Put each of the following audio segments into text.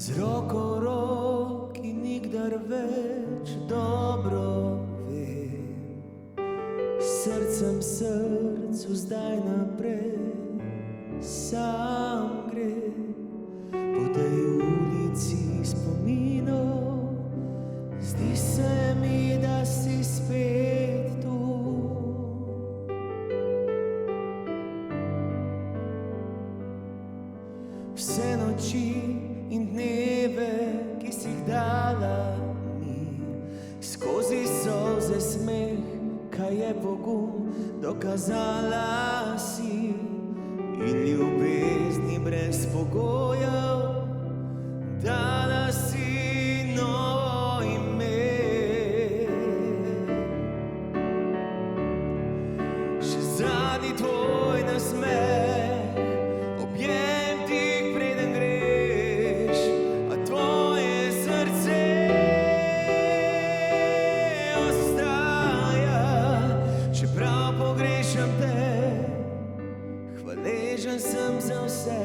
Z roko v roki nikdar več dobro vem, s srcem srcu zdaj naprej sam gre po tej ulici spominov. Zdi se mi, da si spet tu. Vse noči in dneve, ki si jih dala mi, skozi solze smeh, kaj je pogum, dokazala si, in ljubezni brez pogojev dala si novo ime. Še zadnji tvoj nasmeh, objem tik preden greš, a tvoje srce ostaja. Čeprav pogrešam te, hvaležen sem za vse,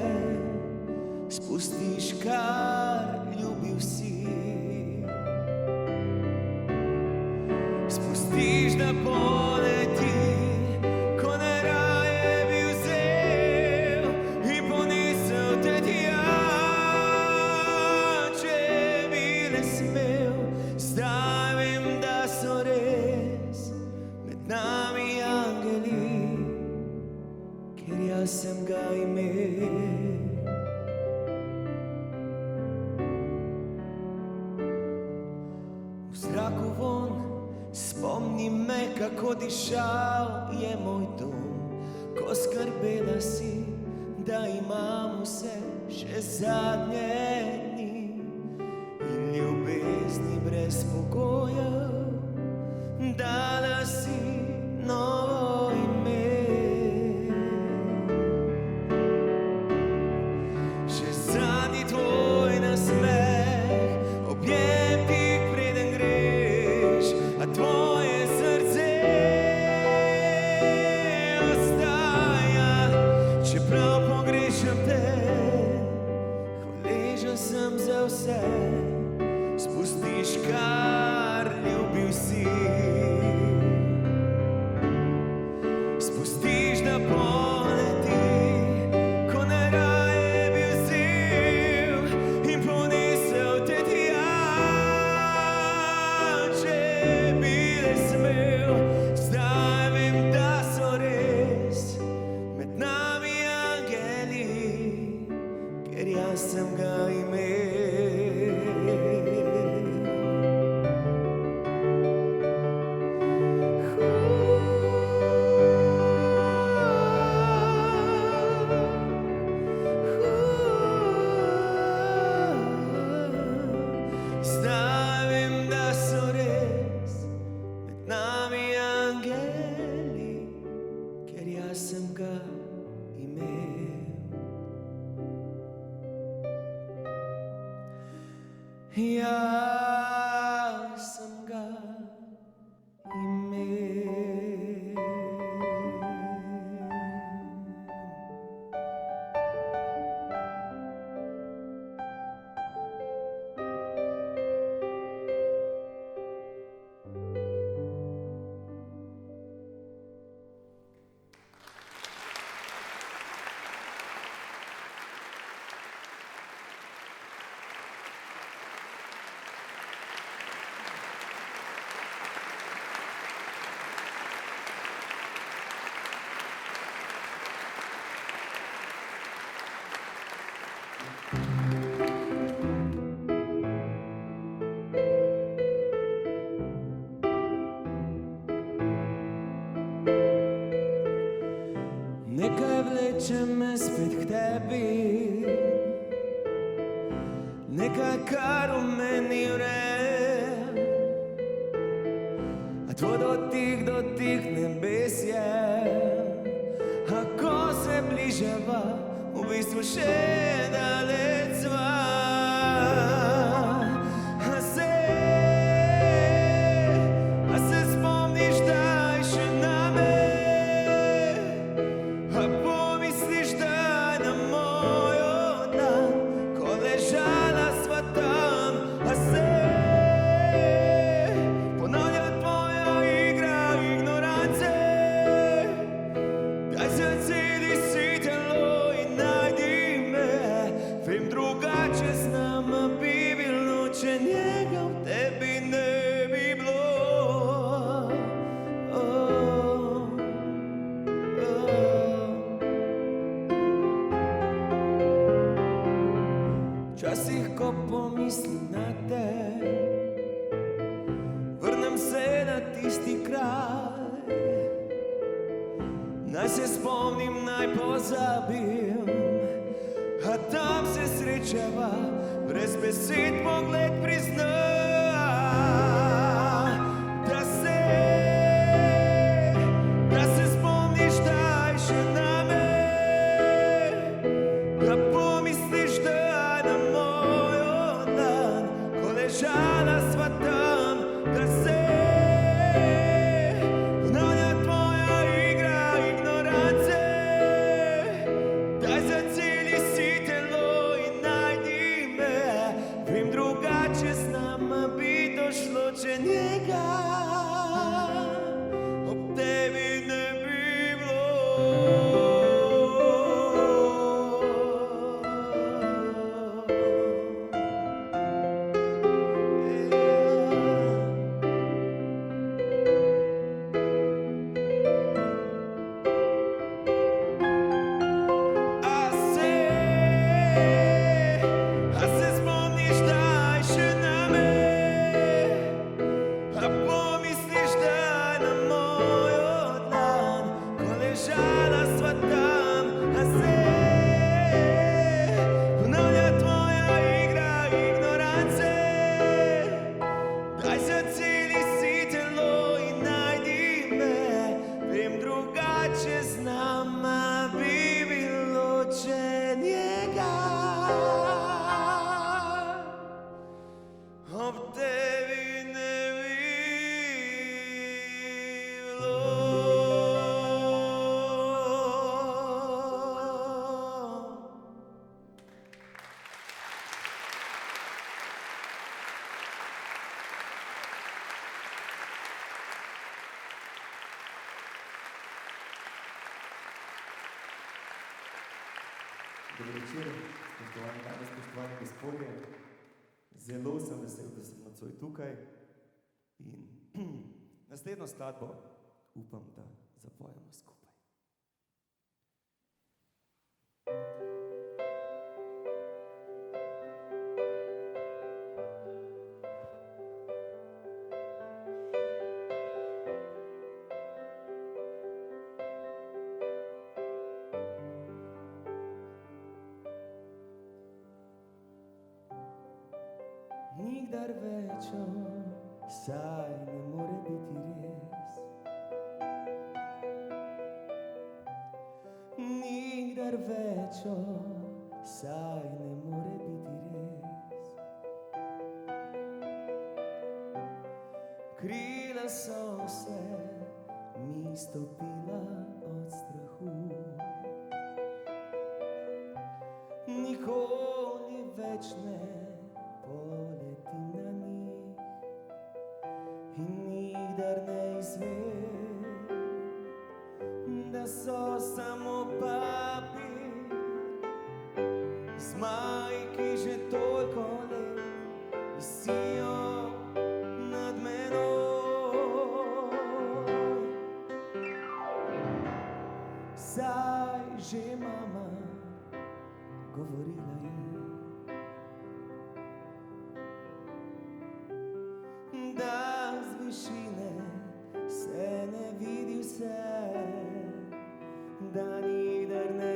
spustiš, kar ljubil si. Spustiš, da poleti, ko najraje bi vzel in ponesel te tja. Če bi le smel, zdaj vem, da so res med nami angeli, ker jaz sem ga imel. V zraku von, spomni me, kako dišal je moj dom, ko skrbela si, da imam vse še zadnje dni, in ljubezni brez pogojev dala si novo ime. Še zadnji tvoj nasmeh, objem tik preden greš, a tvoje srce ostaja. Čeprav pogrešam te, hvaležen sem za vse, spustiš, kar ljubil si. Spustiš, da poleti, ko najraje bi vzel in ponesel te tja. Če bi le smel, zdaj vem, da so res med nami angeli, ker jaz sem ga imel. Zdaj vem, da so res med nami angeli, ker jaz sem ga imel. Jaz sem ga imel. Nekaj vleče me spet k tebi, nekaj, kar v meni vre, a tvoj dotik nebes je. A ko se bližava, v bistvu še daleč sva. A se spomniš, daj še name? A pomisliš, daj na mojo dlan, ko ležala sva tam? A se ponavlja tvoja igra ignorance? Daj zaceli si telo in najdi me. Vem, drugače z nama bi bilo, če njega v tebi ne bi bilo. Včasih, ko pomislim na te, vrnem se na tisti kraj. Naj se spomnim, naj pozabim, a tam se srečava, brez besed pogled prizna. Da se spomniš, daj še name. Da pomisliš, daj na mojo dlan, ko ležala sva tam. Da se ponavlja tvoja igra ignorance. Daj zaceli si telo in najdi me. Vem, drugače z nama bi došlo, če njega ob tebi ne bi bilo. A se spomniš, daj še name. A pomisliš, daj na mojo dlan, ko ležala sva tam. A se ponavlja tvoja igra ignorance. Daj zaceli si telo in najdi me. Vem, drugače z nama bi bilo, če njega ob tebi ne bi bilo. Dober večer, spoštovani dame, spoštovani gospodje. Zelo sem vesel, da sem nocoj tukaj in naslednjo skladbo upam, da zapojemo skupaj. Nikdar več, saj ne more biti res. Nikdar več, saj ne more biti res. Krila so se mi stopila od strahu. Nikoli več ne poletim na njih in nikdar ne izvem, da so samo papir. Zmaji, ki že toliko let visijo nad menoj. Saj že mama govorila je, da z višine se ne vidi vse, da nikdar ne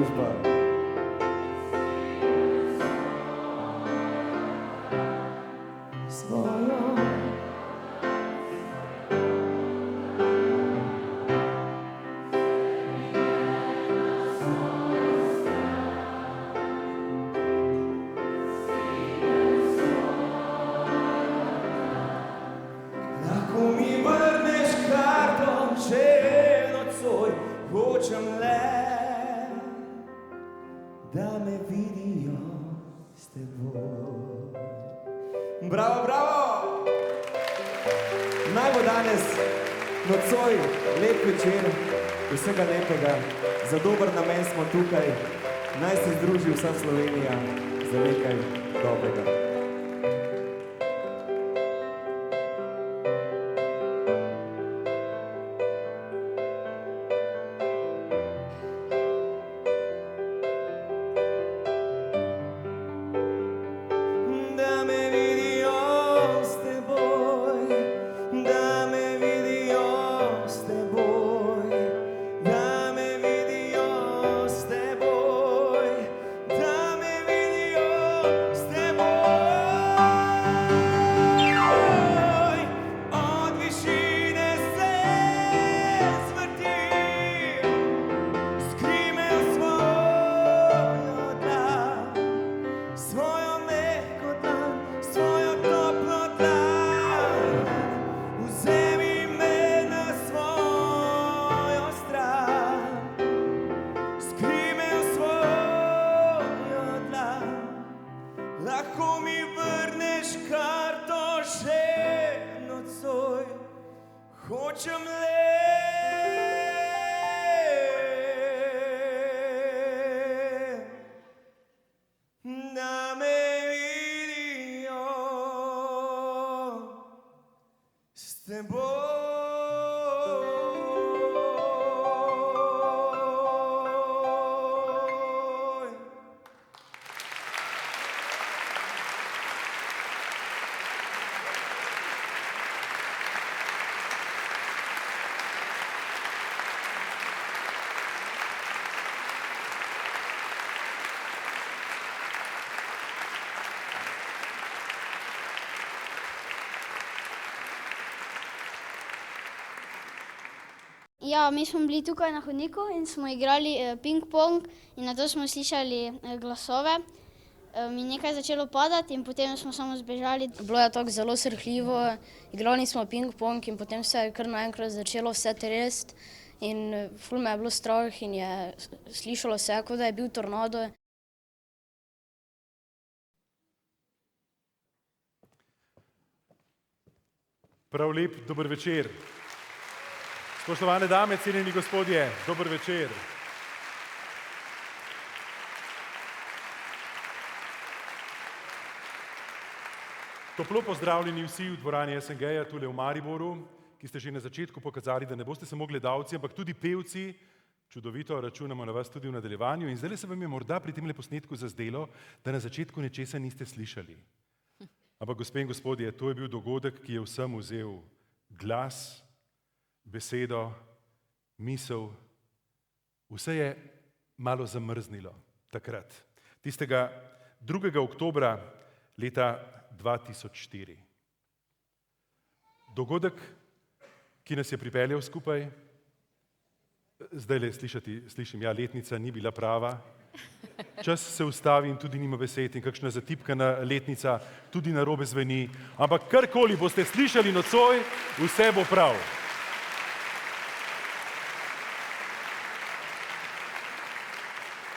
služba. Svojo. Lahko mi vrneš karto še nocoj, hočem le, da me vidijo s teboj. Bravo, bravo! Naj bo danes nocoj lep večer, vsega lepega, za dober namen smo tukaj, naj se združi vsa Slovenija za nekaj dobrega. Da me vidijo s teboj, da me vidijo s teboj, da me vidijo s teboj, da me vidijo s teboj. Od višine se zvrtim, skrime v svojo dlan, svojo mehko dlan, svojo toplo dlan. Vzemi me na svojo stran, skrij me v svojo dlan. Lahko mi vrneš karto še nocoj, hočem le, da me vidijo s teboj. Ja, mi smo bili tukaj na hodniku in smo igrali ping-pong in nato smo slišali glasove. In nekaj je začelo padati in potem smo samo zbežali. Bilo je tako zelo srhljivo, igrali smo ping-pong in potem se je kar naenkrat začelo vse tresti in ful me je bilo strah in je slišalo se, kot da je bil tornado. Prav lep dober večer. Spoštovane dame, cenjeni gospodje, dober večer. Toplo pozdravljeni vsi v dvorani SNG-ja tule v Mariboru, ki ste že na začetku pokazali, da ne boste samo gledalci, ampak tudi pevci. Čudovito računamo na vas tudi v nadaljevanju in zdaj se vam je morda pri temle posnetku zazdelo, da na začetku nečesa niste slišali. Ampak gospe in gospodje, to je bil dogodek, ki je vsem vzel glas, besedo, misel. Vse je malo zamrznilo takrat, tistega 2. oktobra leta 2004. Dogodek, ki nas je pripeljal skupaj, zdajle slišim, ja, letnica ni bila prava, čas se ustavi in tudi nima besed in kakšna zatipkana letnica tudi narobe zveni, ampak karkoli boste slišali nocoj, vse bo prav.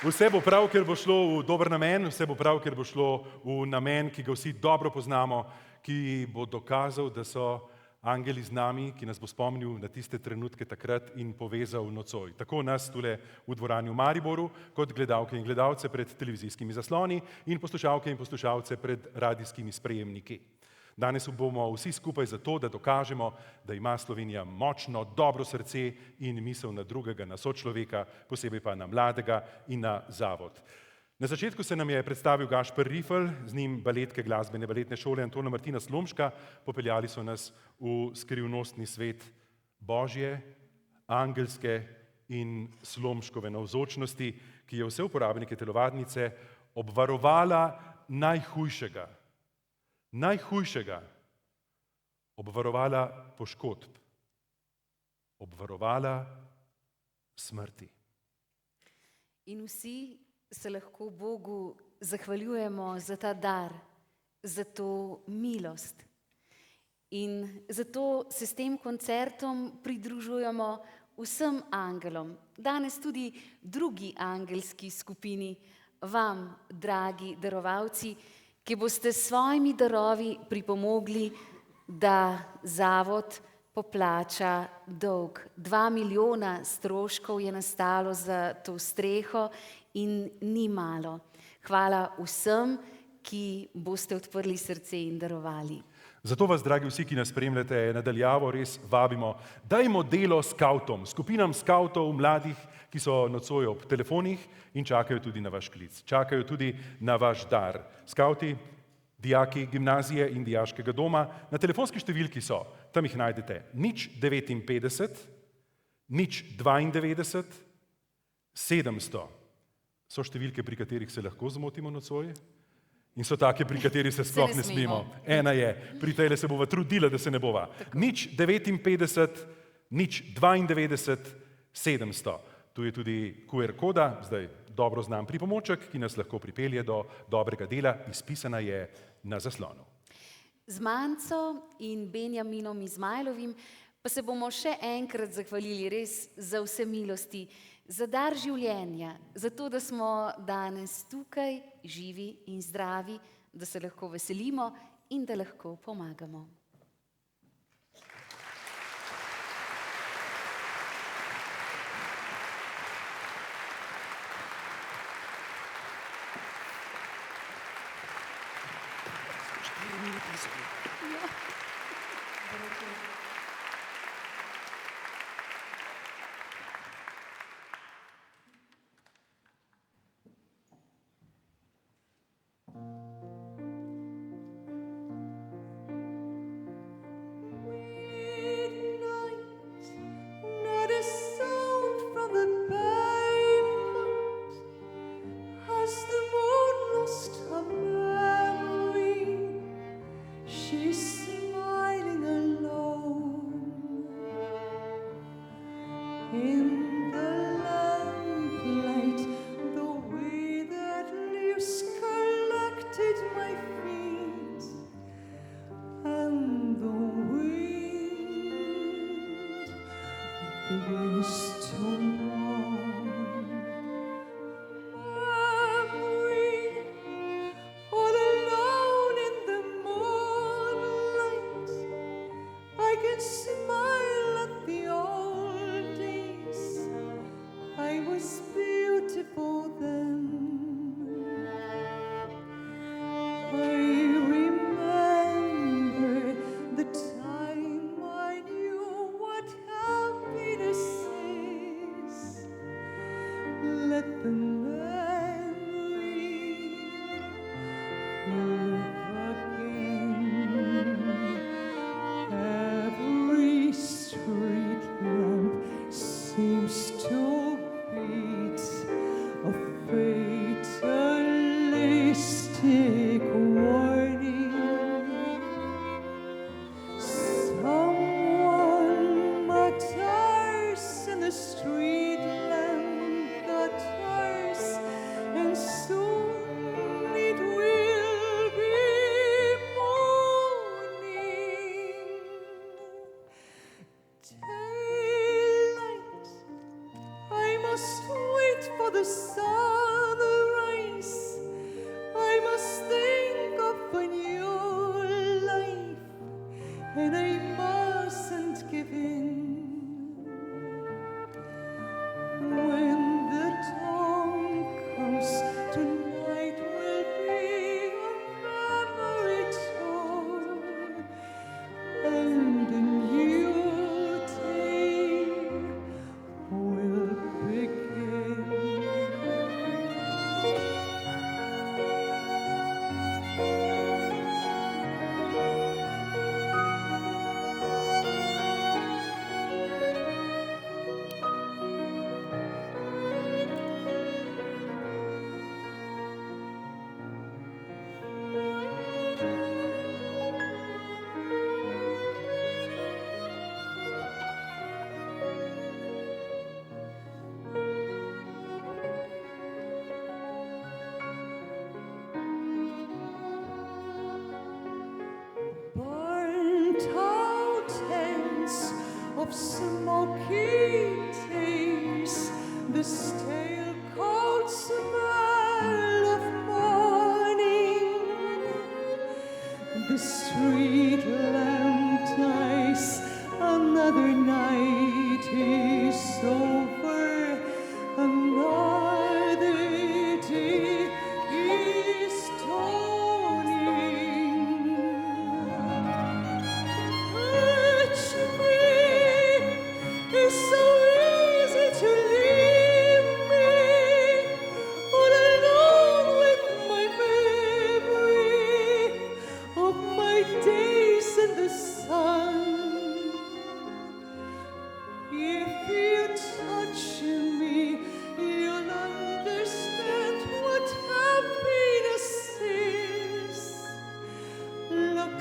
Vse bo prav, ker bo šlo v dober namen, vse bo prav, ker bo šlo v namen, ki ga vsi dobro poznamo, ki bo dokazal, da so angeli z nami, ki nas bo spomnil na tiste trenutke takrat in povezal nocoj. Tako nas tule v dvorani v Mariboru, kot gledalke in gledalce pred televizijskimi zasloni in poslušalke in poslušalce pred radijskimi sprejemniki. Danes bomo vsi skupaj zato, da dokažemo, da ima Slovenija močno, dobro srce in misel na drugega, na sočloveka, posebej pa na mladega in na zavod. Na začetku se nam je predstavil Gašper Rifelj, z njim baletke glasbene baletne šole Antona Martina Slomška, popeljali so nas v skrivnostni svet Božje, angelske in Slomškove navzočnosti, ki je vse uporabnike telovadnice obvarovala najhujšega, obvarovala poškodb, obvarovala smrti. In vsi se lahko Bogu zahvaljujemo za ta dar, za to milost. In zato se s tem koncertom pridružujemo vsem angelom, danes tudi drugi angelski skupini, vam, dragi darovalci, ki boste s svojimi darovi pripomogli, da zavod poplača dolg. 2 milijona stroškov je nastalo za to streho in ni malo. Hvala vsem, ki boste odprli srce in darovali. Zato vas, dragi vsi, ki nas spremljate nadaljavo, res vabimo, dajmo delo skavtom, skupinam skavtov mladih, ki so nocoj ob telefonih in čakajo tudi na vaš klic, čakajo tudi na vaš dar. Skavti, dijaki gimnazije in dijaškega doma, na telefonski številki so, tam jih najdete, 059 092 700. So številke, pri katerih se lahko zmotimo nocoj? In so take, pri katerih se sploh ne smemo. Ena je, pri tejle se bova trudila, da se ne bova. 059 092 700. Tu je tudi QR koda, zdaj dobro znan pripomoček, ki nas lahko pripelje do dobrega dela, izpisana je na zaslonu. Z Manco in Benjaminom Izmajlovim pa se bomo še enkrat zahvalili res za vse milosti, za dar življenja, za to, da smo danes tukaj živi in zdravi, da se lahko veselimo in da lahko pomagamo. of smoky days, the stale cold smell of morning, the street lamp dies, another night is over, another day is dawning. Touch me, it's so easy to leave me all alone with my memory of my days in the sun. If you touch me, you'll understand what happiness is. Look,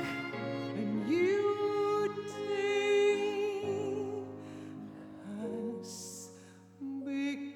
a new day has begun.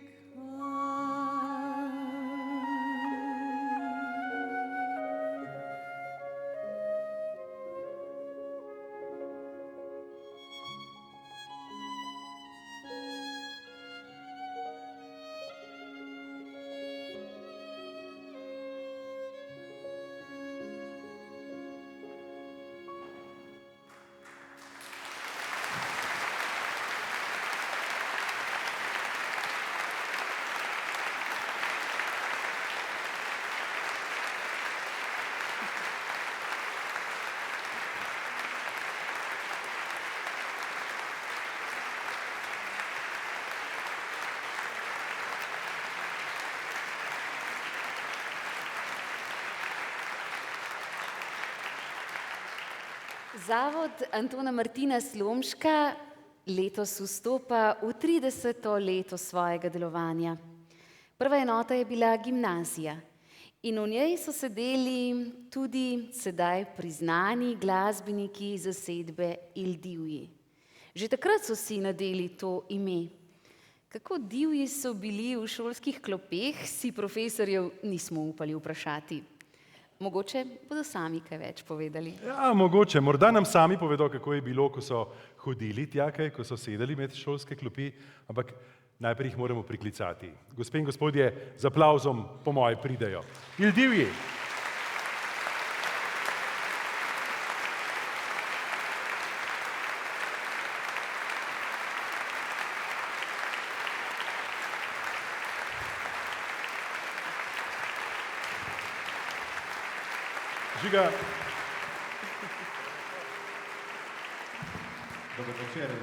Zavod Antona Martina Slomška letos vstopa v 30. leto svojega delovanja. Prva enota je bila gimnazija in v njej so sedeli tudi sedaj priznani glasbeniki zasedbe Il Divji. Že takrat so si nadeli to ime. Kako divji so bili v šolskih klopeh, si profesorjev nismo upali vprašati. Mogoče bodo sami kaj več povedali. Ja, mogoče. Morda nam sami povedo, kako je bilo, ko so hodili tja, ko so sedeli med šolske klopi, ampak najprej jih moramo priklicati. Gospe in gospodje, z aplavzom po moje pridejo. Il Divji. Žiga.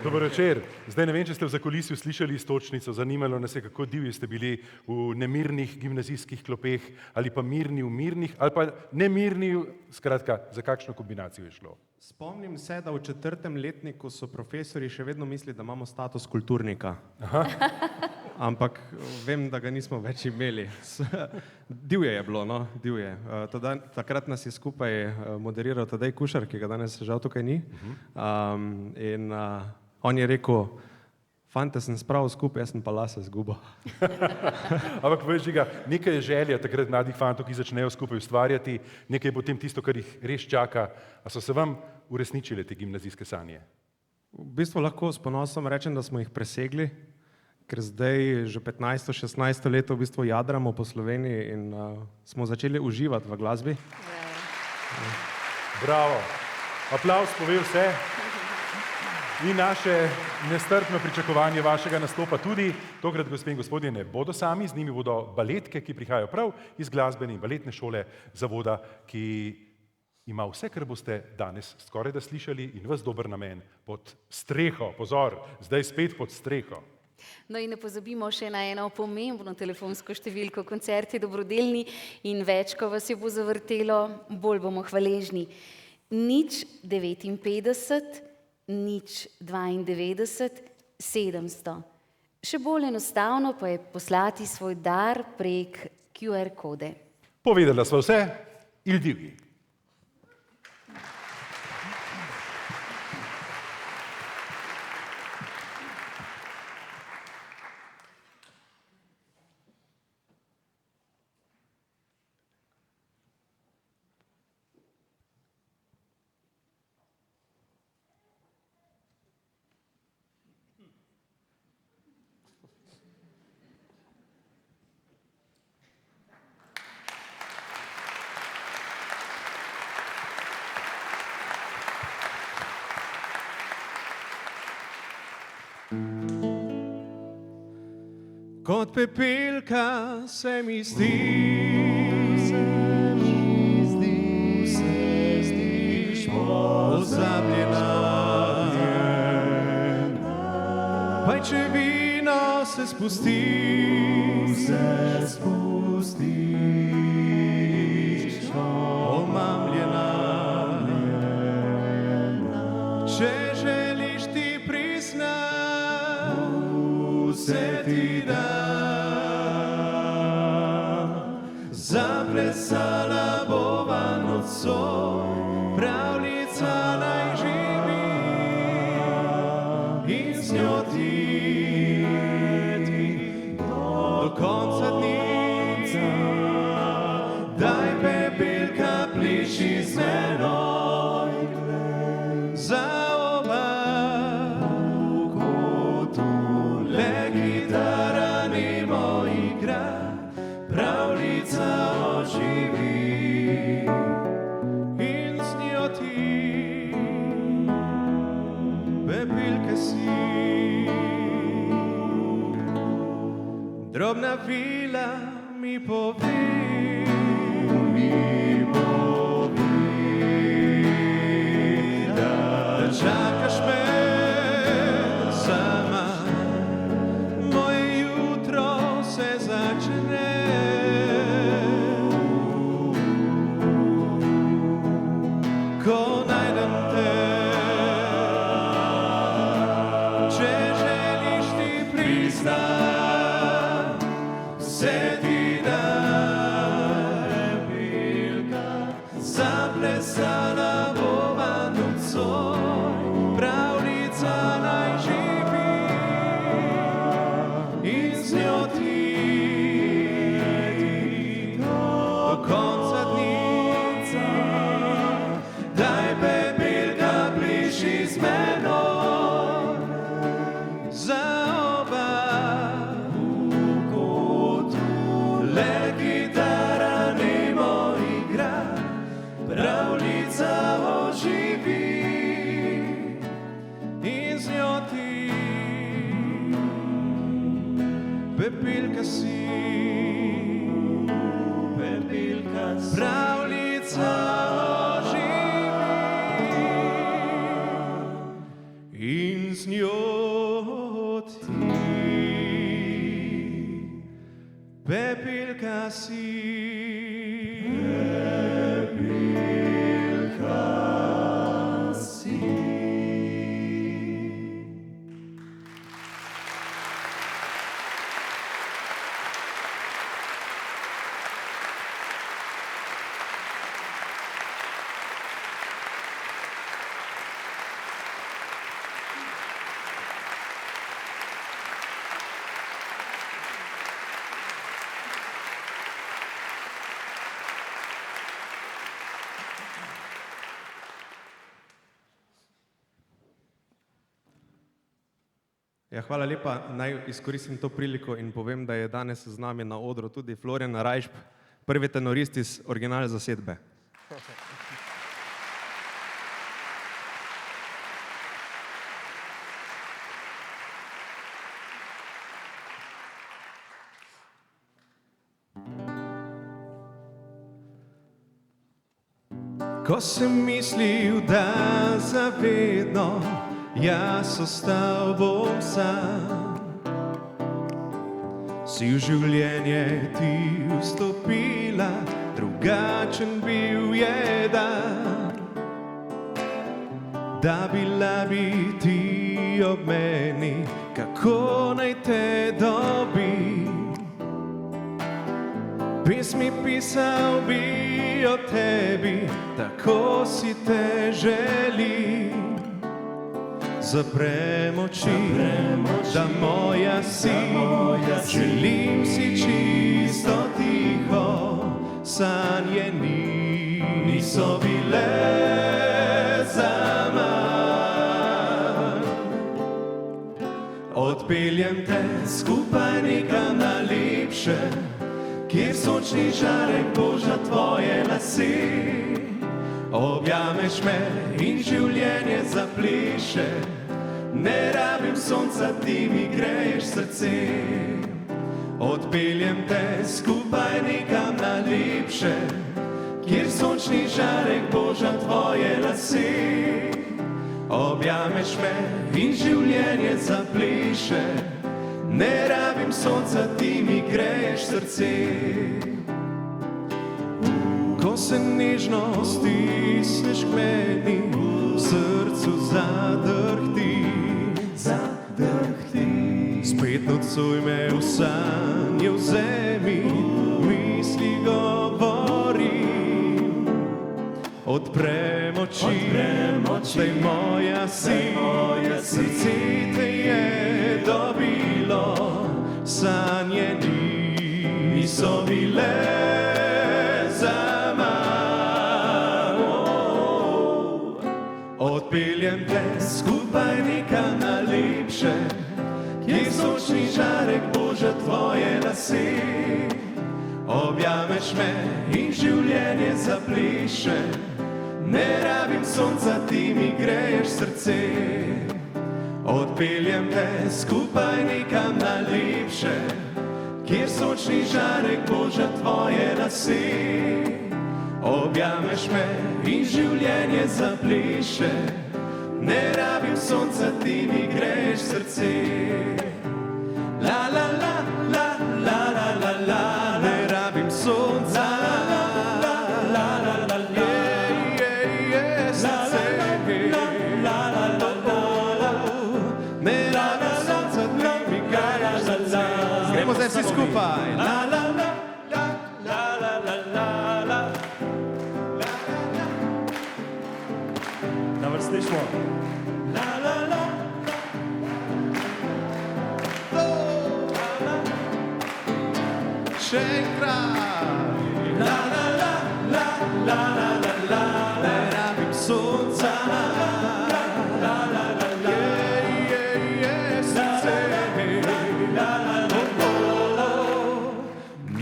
Dober večer. Zdaj ne vem, če ste v zakulisju slišali iztočnico, zanimalo nas je, kako divji ste bili v nemirnih gimnazijskih klopeh, ali pa mirni v mirnih, ali pa nemirni, skratka, za kakšno kombinacijo je šlo. Spomnim se, da v 4. letniku so profesori še vedno mislili, da imamo status kulturnika. Ampak vem, da ga nismo več imeli. Divje je bilo, no, divje. Takrat nas je skupaj moderiral Tadej Kušar, ki ga danes žal tukaj ni. In on je rekel, fante sem spravil skupaj, jaz sem pa lase zgubil. Ampak veš, Žiga, nekaj je želja takrat mladih fantov, ki začnejo skupaj ustvarjati, nekaj je potem tisto, kar jih res čaka. A so se vam uresničile te gimnazijske sanje? V bistvu lahko s ponosom rečem, da smo jih presegli, ker zdaj že 15-16 leto v bistvu jadramo po Sloveniji in smo začeli uživati v glasbi. Bravo. Aplavz pove vse. In naše nestrpno pričakovanje vašega nastopa tudi. Tokrat, gospe in gospodje, ne bodo sami, z njimi bodo baletke, ki prihajajo prav iz glasbene in baletne šole Zavoda, ki ima vse, kar boste danes skoraj da slišali in ves dober namen pod streho. Pozor, zdaj spet pod streho. No in ne pozabimo še na eno pomembno telefonsko številko. Koncert je dobrodelni in več, ko vas je bo zavrtelo, bolj bomo hvaležni. 059 092 700. Še bolj enostavno pa je poslati svoj dar prek QR kode. Povedala sva vse, Il Divji. Od pepelka se mi zdiš pozabljena. Pajčevino se spustiš, omamljena. Če želiš ti priznat, vse ti dam. Zaplesala bova nocoj, pravljica naj živi in z njo ti do konca dni. Daj pepelka, pliši z menoj za oba. Le kitara nemo igra, pravljica oživi in z njo ti pepelka si. Drobna vila mi pove, da čakaš me sama. Moje jutro se začne. Ko najdem te, če želiš ti priznat, vse ti daj pepelka. Zaplesala bova nocoj, pravljica naj živi in z njo ti do konca dni. Daj pepelka, pliši z menoj za oba. Le kitara nemo igra, pravljica oživi in z njo ti pepelka si. Pravljica oživi in z njo ti pepelka si. Ja, hvala lepa. Naj izkoristim to priliko in povem, da je danes z nami na odru tudi Florjan Rajšp, prvi tenorist iz originalne zasedbe. Ko sem mislil, da zavedno jaz ostal bom sam, si v življenje ti vstopila, drugačen bil je dan. Da bila bi ti ob meni, kako naj te dobim. Pesmi pisal bi o tebi, tako si te želim. Zaprem oči, da moja si, želim si čisto tiho. Sanje niso bile zaman. Odpeljem te skupaj nekam na lepše, kjer sončni žarek boža tvoje lase. Objameš me in življenje zapleše, ne rabim sonca, ti mi greješ srce. Odpeljem te skupaj nekam na lepše, kjer sončni žarek boža tvoje lase. Objameš me in življenje zapleše, ne rabim sonca, ti mi greješ srce. Ko se nežno stisneš k meni, v srcu zadrhti, spet nocoj me v sanje vzemi, misli govori. Odprem oči, daj moja si, srce te je dobilo, sanje niso bile zaman. Odpeljem te skupaj nekam na lepše, kjer sončni žarek boža tvoje lase. Objameš me in življenje zapleše, ne rabim sonca, ti mi greješ srce. Odpeljem te skupaj nekam na lepše, kjer sončni žarek boža tvoje lase. Objameš me in življenje zapleše, ne rabim sonca, ti mi greješ srce. La la la la la la la la, ne rabim sonca, la la la la la, srce. La la la la la, ne rabim sonca, ti mi greješ srce. Gremo zdaj vsi skupaj. La la la la la la la la la. Na vrsti smo. La la la. Še enkrat. La la la la la la la la, ne rabim sonca. La la la la, srce. La la la,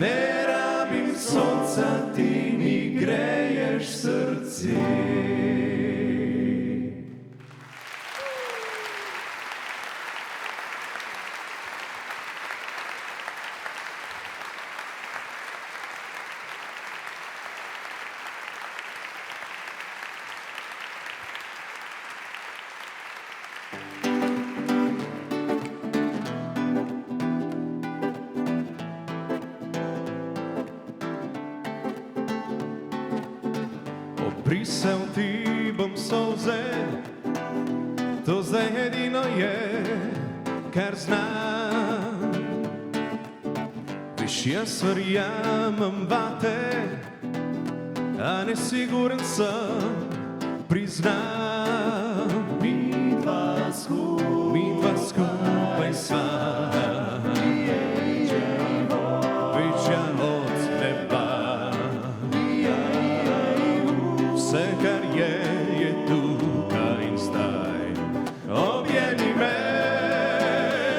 ne rabim sonca, ti mi greješ srce. Obrisal ti bom solze, to zdaj edino je, kar znam. Veš, jaz verjamem vate, a nesiguren sem, priznam. Midva skupaj sva, večja od neba. Vse, kar je tukaj in zdaj. Objemi me,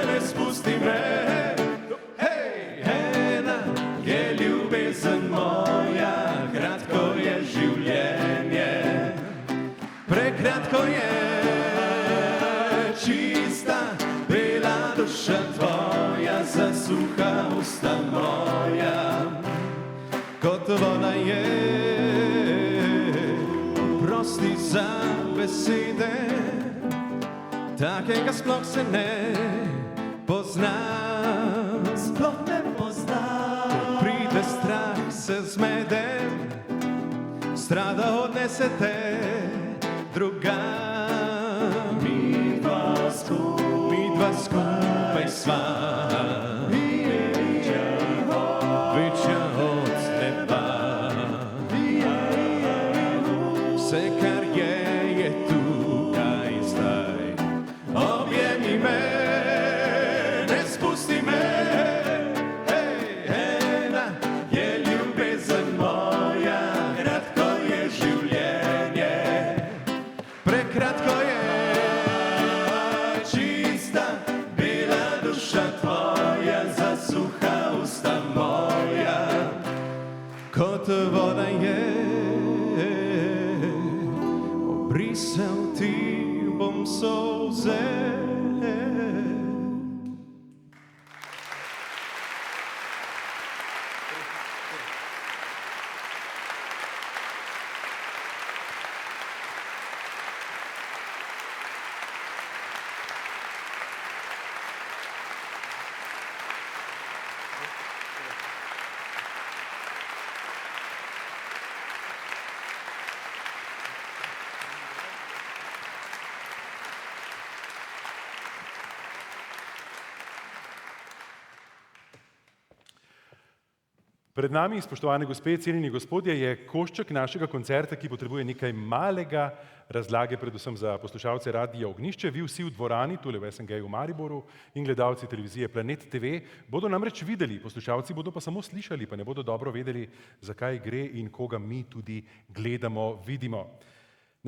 ne spusti me. Hej, ena je ljubezen moja, kratko je življenje, prekratko je. Čista, bela duša tvoja, zasuha usta moja, kot voda je. Prosti za besede, takega sploh se ne poznam. Sploh ne poznam. Ko pride strah, se zmedem, strada odnese te drugam. Midva skupaj sva, večja od neba. Vse, kar je tukaj zdaj. Objemi me, ne spusti me. Hej, ena je ljubezen moja, kratko je življenje, prekratko je. Čista, bela duša tvoja, zasuha usta moja, kot voda je. Obrisal ti bom solze. Pred nami, spoštovane gospe, cenjeni gospodje, je košček našega koncerta, ki potrebuje nekaj malega razlage, predvsem za poslušalce Radia Ognjišče. Vi vsi v dvorani, tule v SNG-ju v Mariboru in gledalci televizije Planet TV bodo namreč videli, poslušalci bodo pa samo slišali, pa ne bodo dobro vedeli, zakaj gre in koga mi tudi gledamo, vidimo.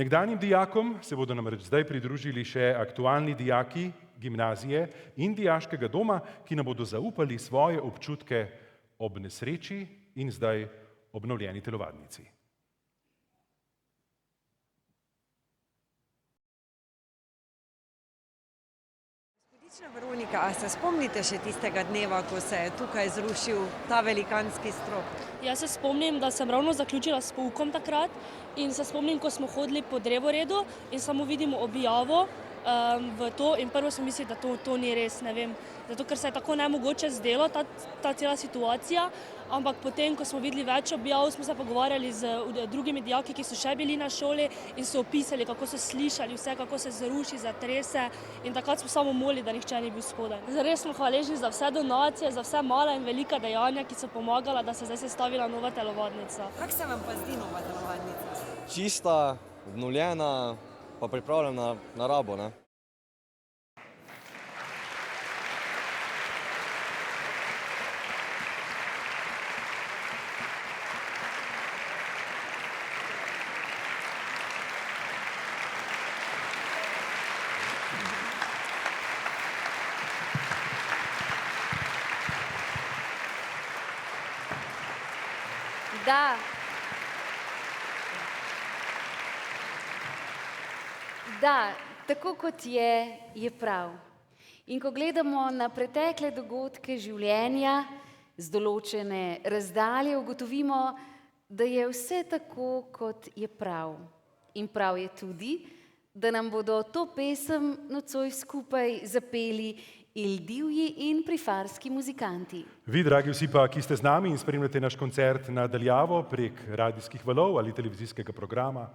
Nekdanjim dijakom se bodo namreč zdaj pridružili še aktualni dijaki gimnazije in dijaškega doma, ki nam bodo zaupali svoje občutke ob nesreči in zdaj obnovljeni telovadnici. Gospodična Veronika, a se spomnite še tistega dneva, ko se je tukaj zrušil ta velikanski strop? Jaz se spomnim, da sem ravno zaključila s poukom takrat in se spomnim, ko smo hodili po drevoredu in samo vidimo objavo v to in prvo sem mislila, da to ni res, ne vem, zato ker se je tako nemogoče zdelo ta cela situacija, ampak potem, ko smo videli več objav, smo se pogovarjali z drugimi dijaki, ki so še bili na šoli in so opisali, kako so slišali vse, kako se zruši, zatrese in takrat smo samo molili, da nihče ni bil spodaj. Res smo hvaležni za vse donacije, za vse mala in velika dejanja, ki so pomagala, da se zdaj sestavila nova telovadnica. Kako se vam pa zdi nova telovadnica? Čista, obnovljena, pa pripravljena na rabo, ne? Da, tako kot je prav. In ko gledamo na pretekle dogodke življenja z določene razdalje, ugotovimo, da je vse tako, kot je prav. In prav je tudi, da nam bodo to pesem nocoj skupaj zapeli Ildivji in prifarski muzikanti. Vi, dragi vsi pa, ki ste z nami in spremljate naš koncert nadaljavo prek radijskih valov ali televizijskega programa,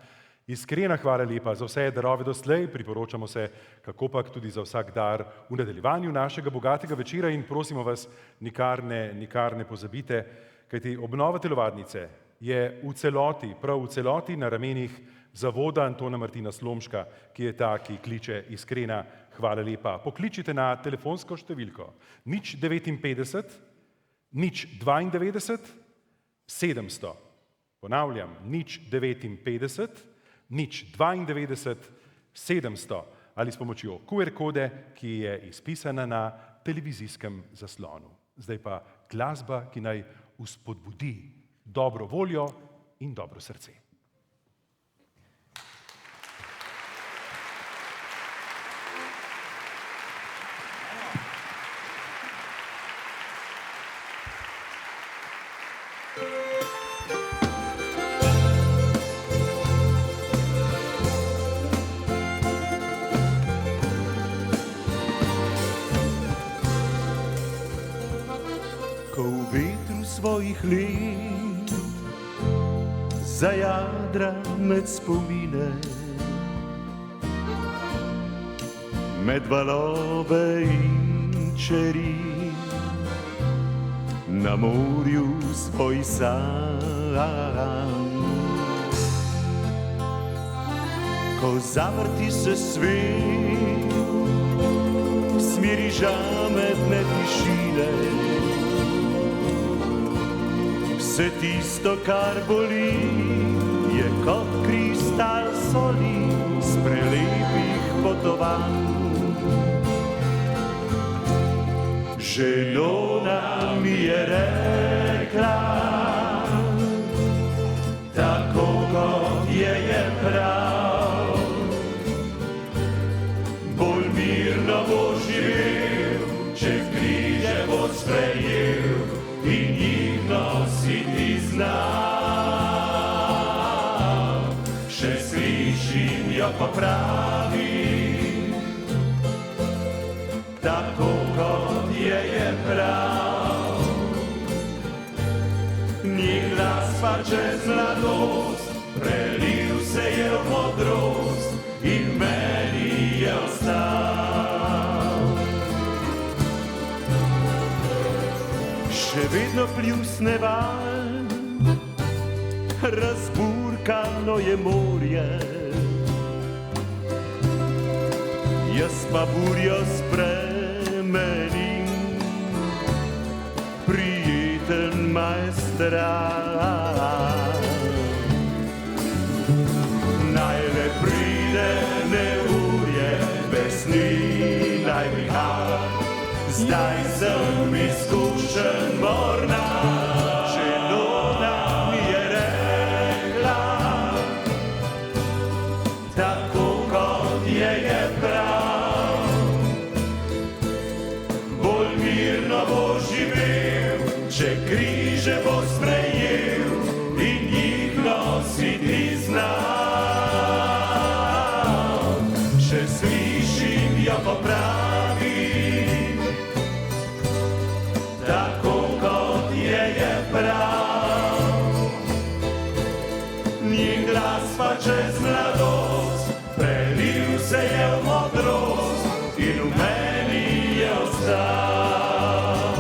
iskrena hvala lepa za vse darove doslej, priporočamo se kakopak tudi za vsak dar v nadaljevanju našega bogatega večera in prosimo vas, nikar ne pozabite, kajti obnova telovadnice je v celoti, prav v celoti na ramenih Zavoda Antona Martina Slomška, ki je ta, ki kliče iskrena hvala lepa. Pokličite na telefonsko številko 059 092 700. Ponavljam, 059 092 700 ali s pomočjo QR kode, ki je izpisana na televizijskem zaslonu. Zdaj pa glasba, ki naj vzpodbudi dobro voljo in dobro srce. Svojih let zajadra med spomine, med valove in čeri, na morju svoj san. Ko zavrti se svet, smiri žametne tišine, vse tisto, kar boli, je kot kristal soli z prelepih potovanj. Želona mi je rekla, tako kot je prav, bolj mirno bo živel, če v križe bo sprejel in jih nositi znal. Še slišim jo pa pravi, tako kot je prav. Njen glas pa čez mladost prelil se je v modrost in meni je ostal. Še vedno pljusne val, razburkano je morje, jaz pa burjo spremenim, prijeten majstral. Naj le pride neurje, besni naj prihaja, zdaj sem izkušen mornar. Že Nona mi je rekla, tako kot je prav, bolj mirno bo živel, če križe bo sprejel in jih nositi znal. Še slišim jo popravi, tako kot je prav. Njen glas pa čez mladost prelil se je v modrost in v meni je ostal.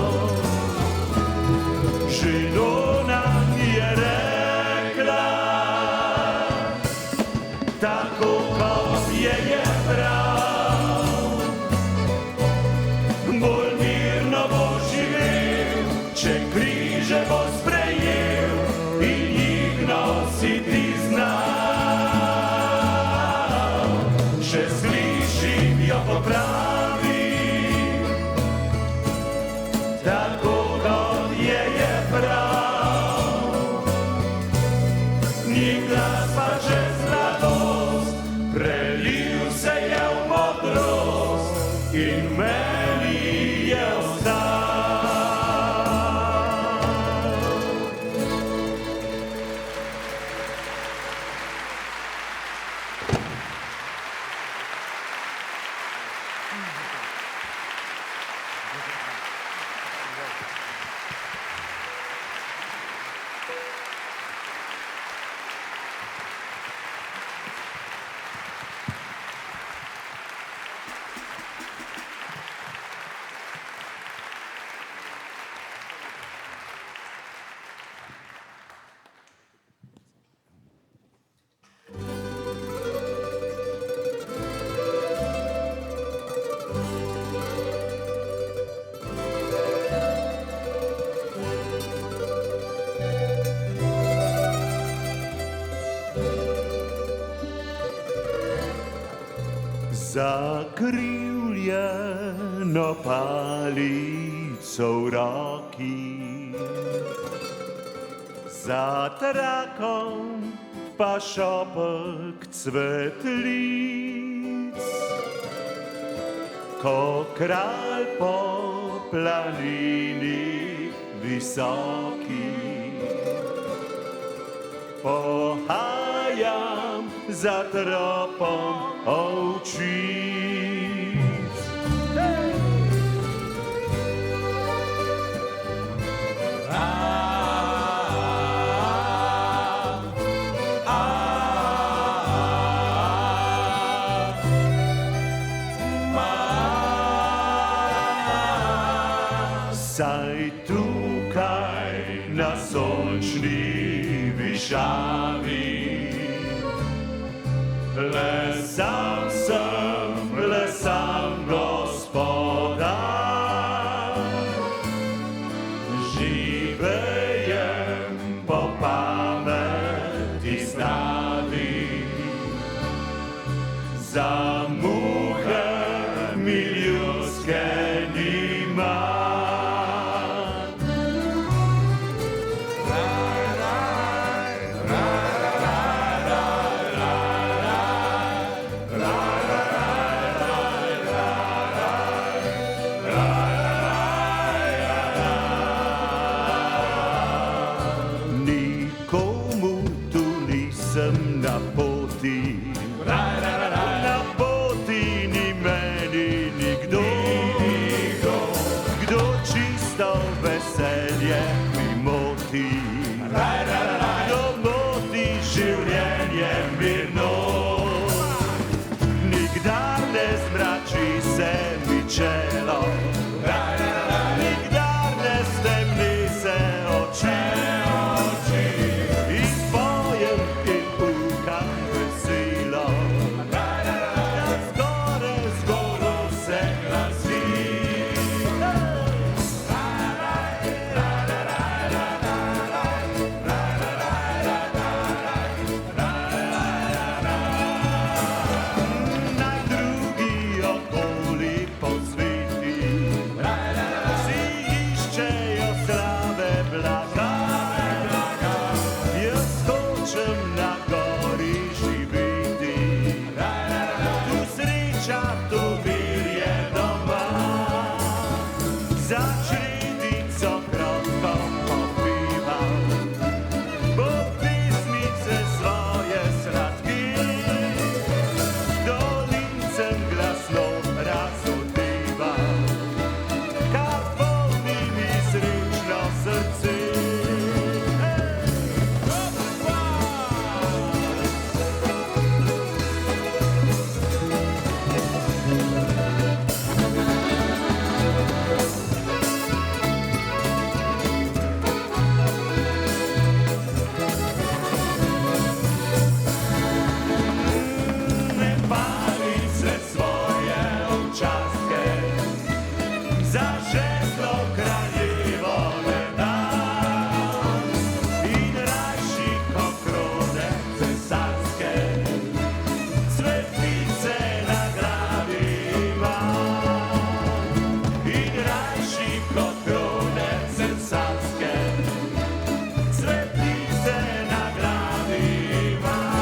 Že Nona mi je rekla, tako kot je prav, bolj mirno bo živel, če križe bo sprejel in jih nositi znal. Še slišim jo popravi, tako kot je prav. Njen glas pa čez mladost prelil se je v modrost in meni je ostal. Zakrivljeno palico v roki, za trakom pa šopek cvetlic. Ko kralj po planini visoki, pohajam za tropom ovčic. Saj tukaj na sončni višavi le sam sem, le sam gospodar. Živejem po pameti snavi, za muhe mi ljudske nima. Čelo, nikdar ne stemni se na gori živeti. Tu sreča, tu mir je doma. Za čredico krotko popivam, bo pesmice svoje sladki, dolincem glasno razodevam, kar polni mi srečno srce. Palice svoje občaske, za žezlo kraljevo ne dam. In rajši kot krone cesarske, cvetlice na glavi imam. In rajši kot krone cesarske, cvetlice na glavi imam.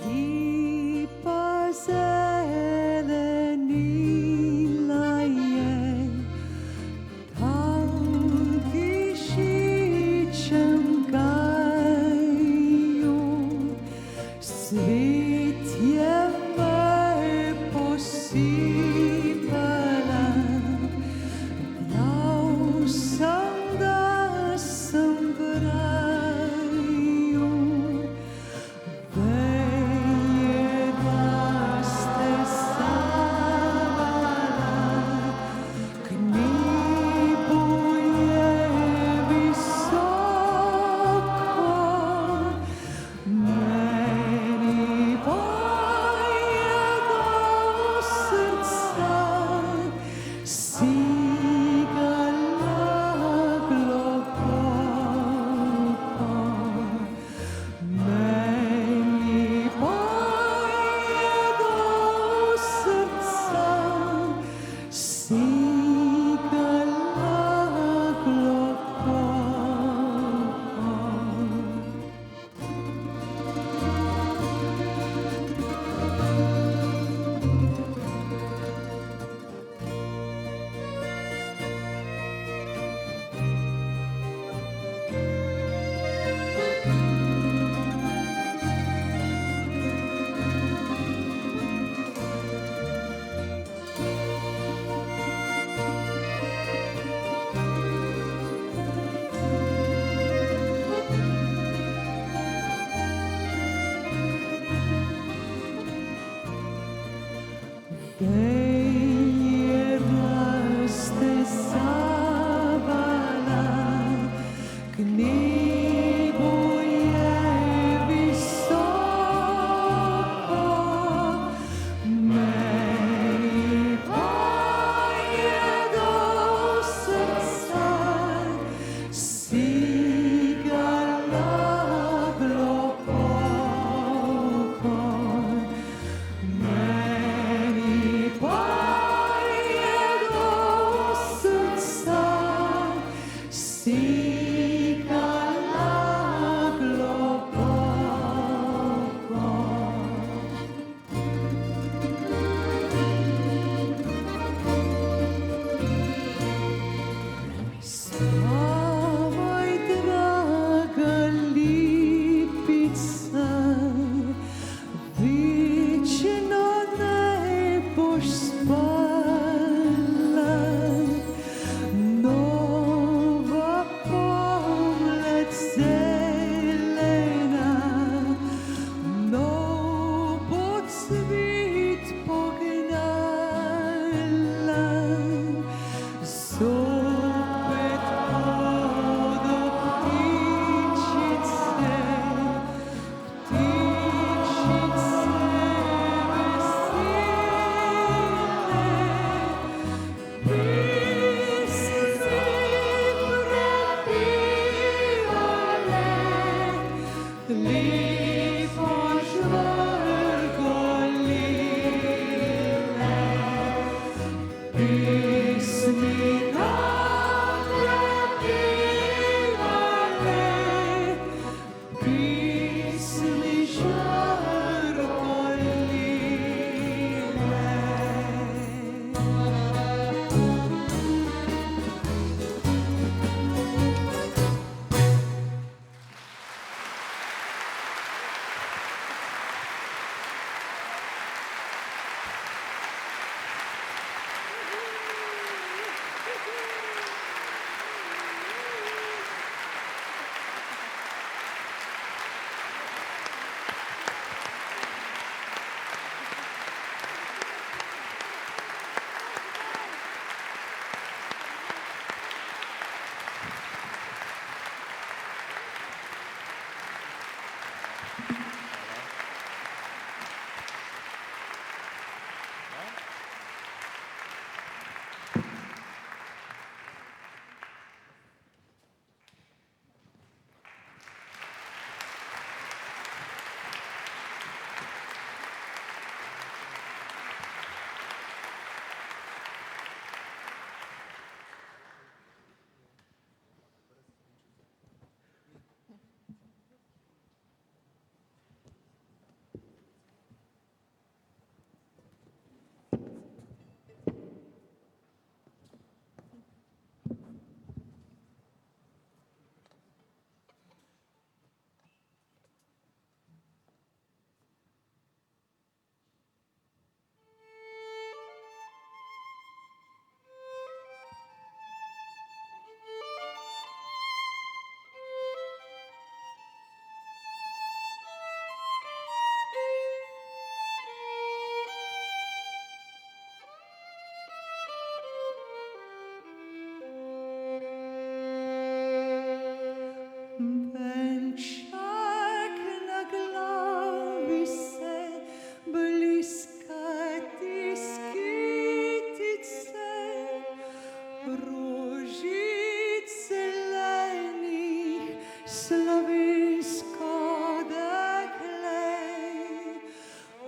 Lipa zelenila je, tam dišičem gaju, svet je me posipala, dal sem, da sem v raju. Veje, da ste savala, k nebu je visoko, meni pa je do srca sigala globoko. Meni pa je do srca sigala globoko. Veje raste savala, k nebu je visoko, meni pa je do srca sigala globoko. Meni pa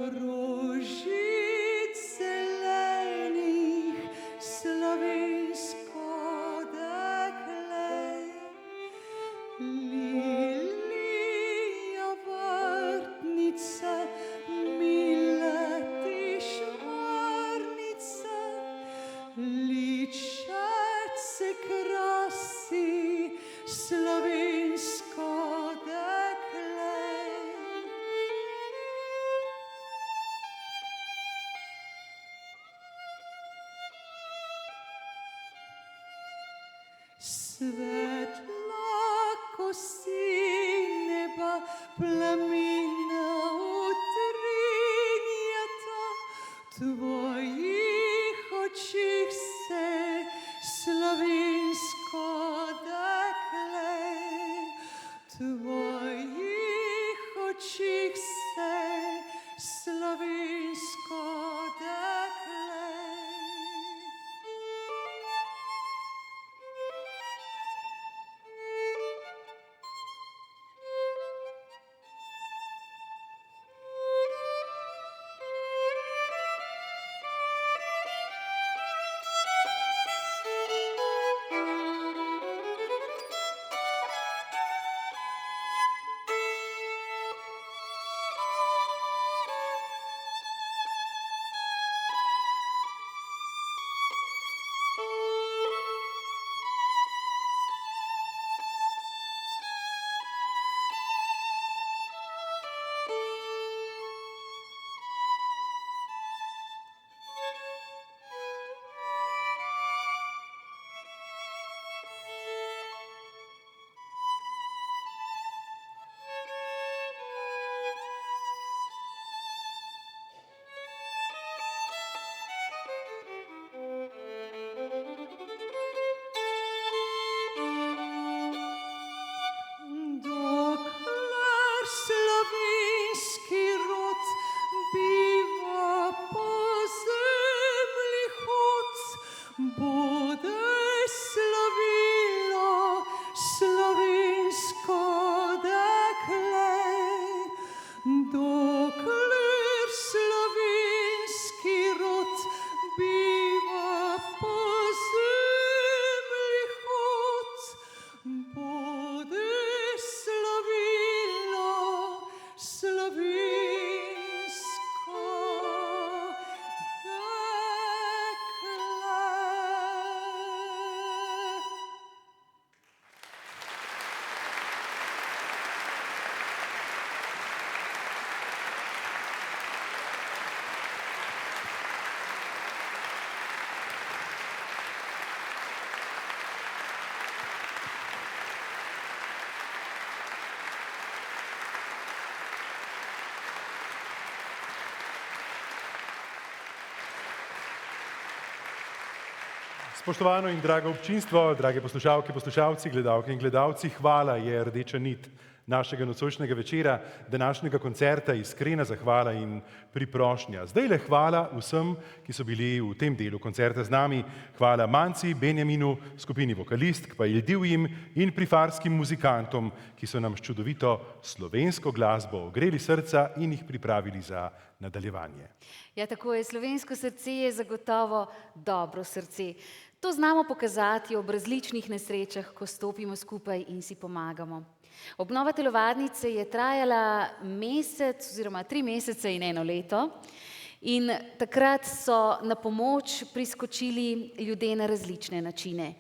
rožic zelenih, slovensko dekle. Lilija vrtnice, mile ti šmarnice, ličec se krasi, slovensko dekle. Svetla kosi neba, plamina utrinjata, tvojih očih se slovensko dekle, tvojih očih se slovensko dekle. Dokler slovenski rod biva po zemlji hod, bude slavilo slovensko dekle. Dokler slovenski rod biva po zemlji hod, bude slavilo slovensko dekle. Spoštovano in drago občinstvo, drage poslušalke, poslušalci, gledalke in gledalci, hvala je rdeča nit našega nocojšnjega večera, današnjega koncerta, iskrena zahvala in priprošnja. Zdaj le hvala vsem, ki so bili v tem delu koncerta z nami. Hvala Manci, Benjaminu, skupini vokalistk, pa Ildivjim in prifarskim muzikantom, ki so nam s čudovito slovensko glasbo ogreli srca in jih pripravili za nadaljevanje. Ja, tako je, slovensko srce je zagotovo dobro srce. To znamo pokazati ob različnih nesrečah, ko stopimo skupaj in si pomagamo. Obnova telovadnice je trajala mesec oziroma 3 mesece in 1 leto in takrat so na pomoč priskočili ljudje na različne načine.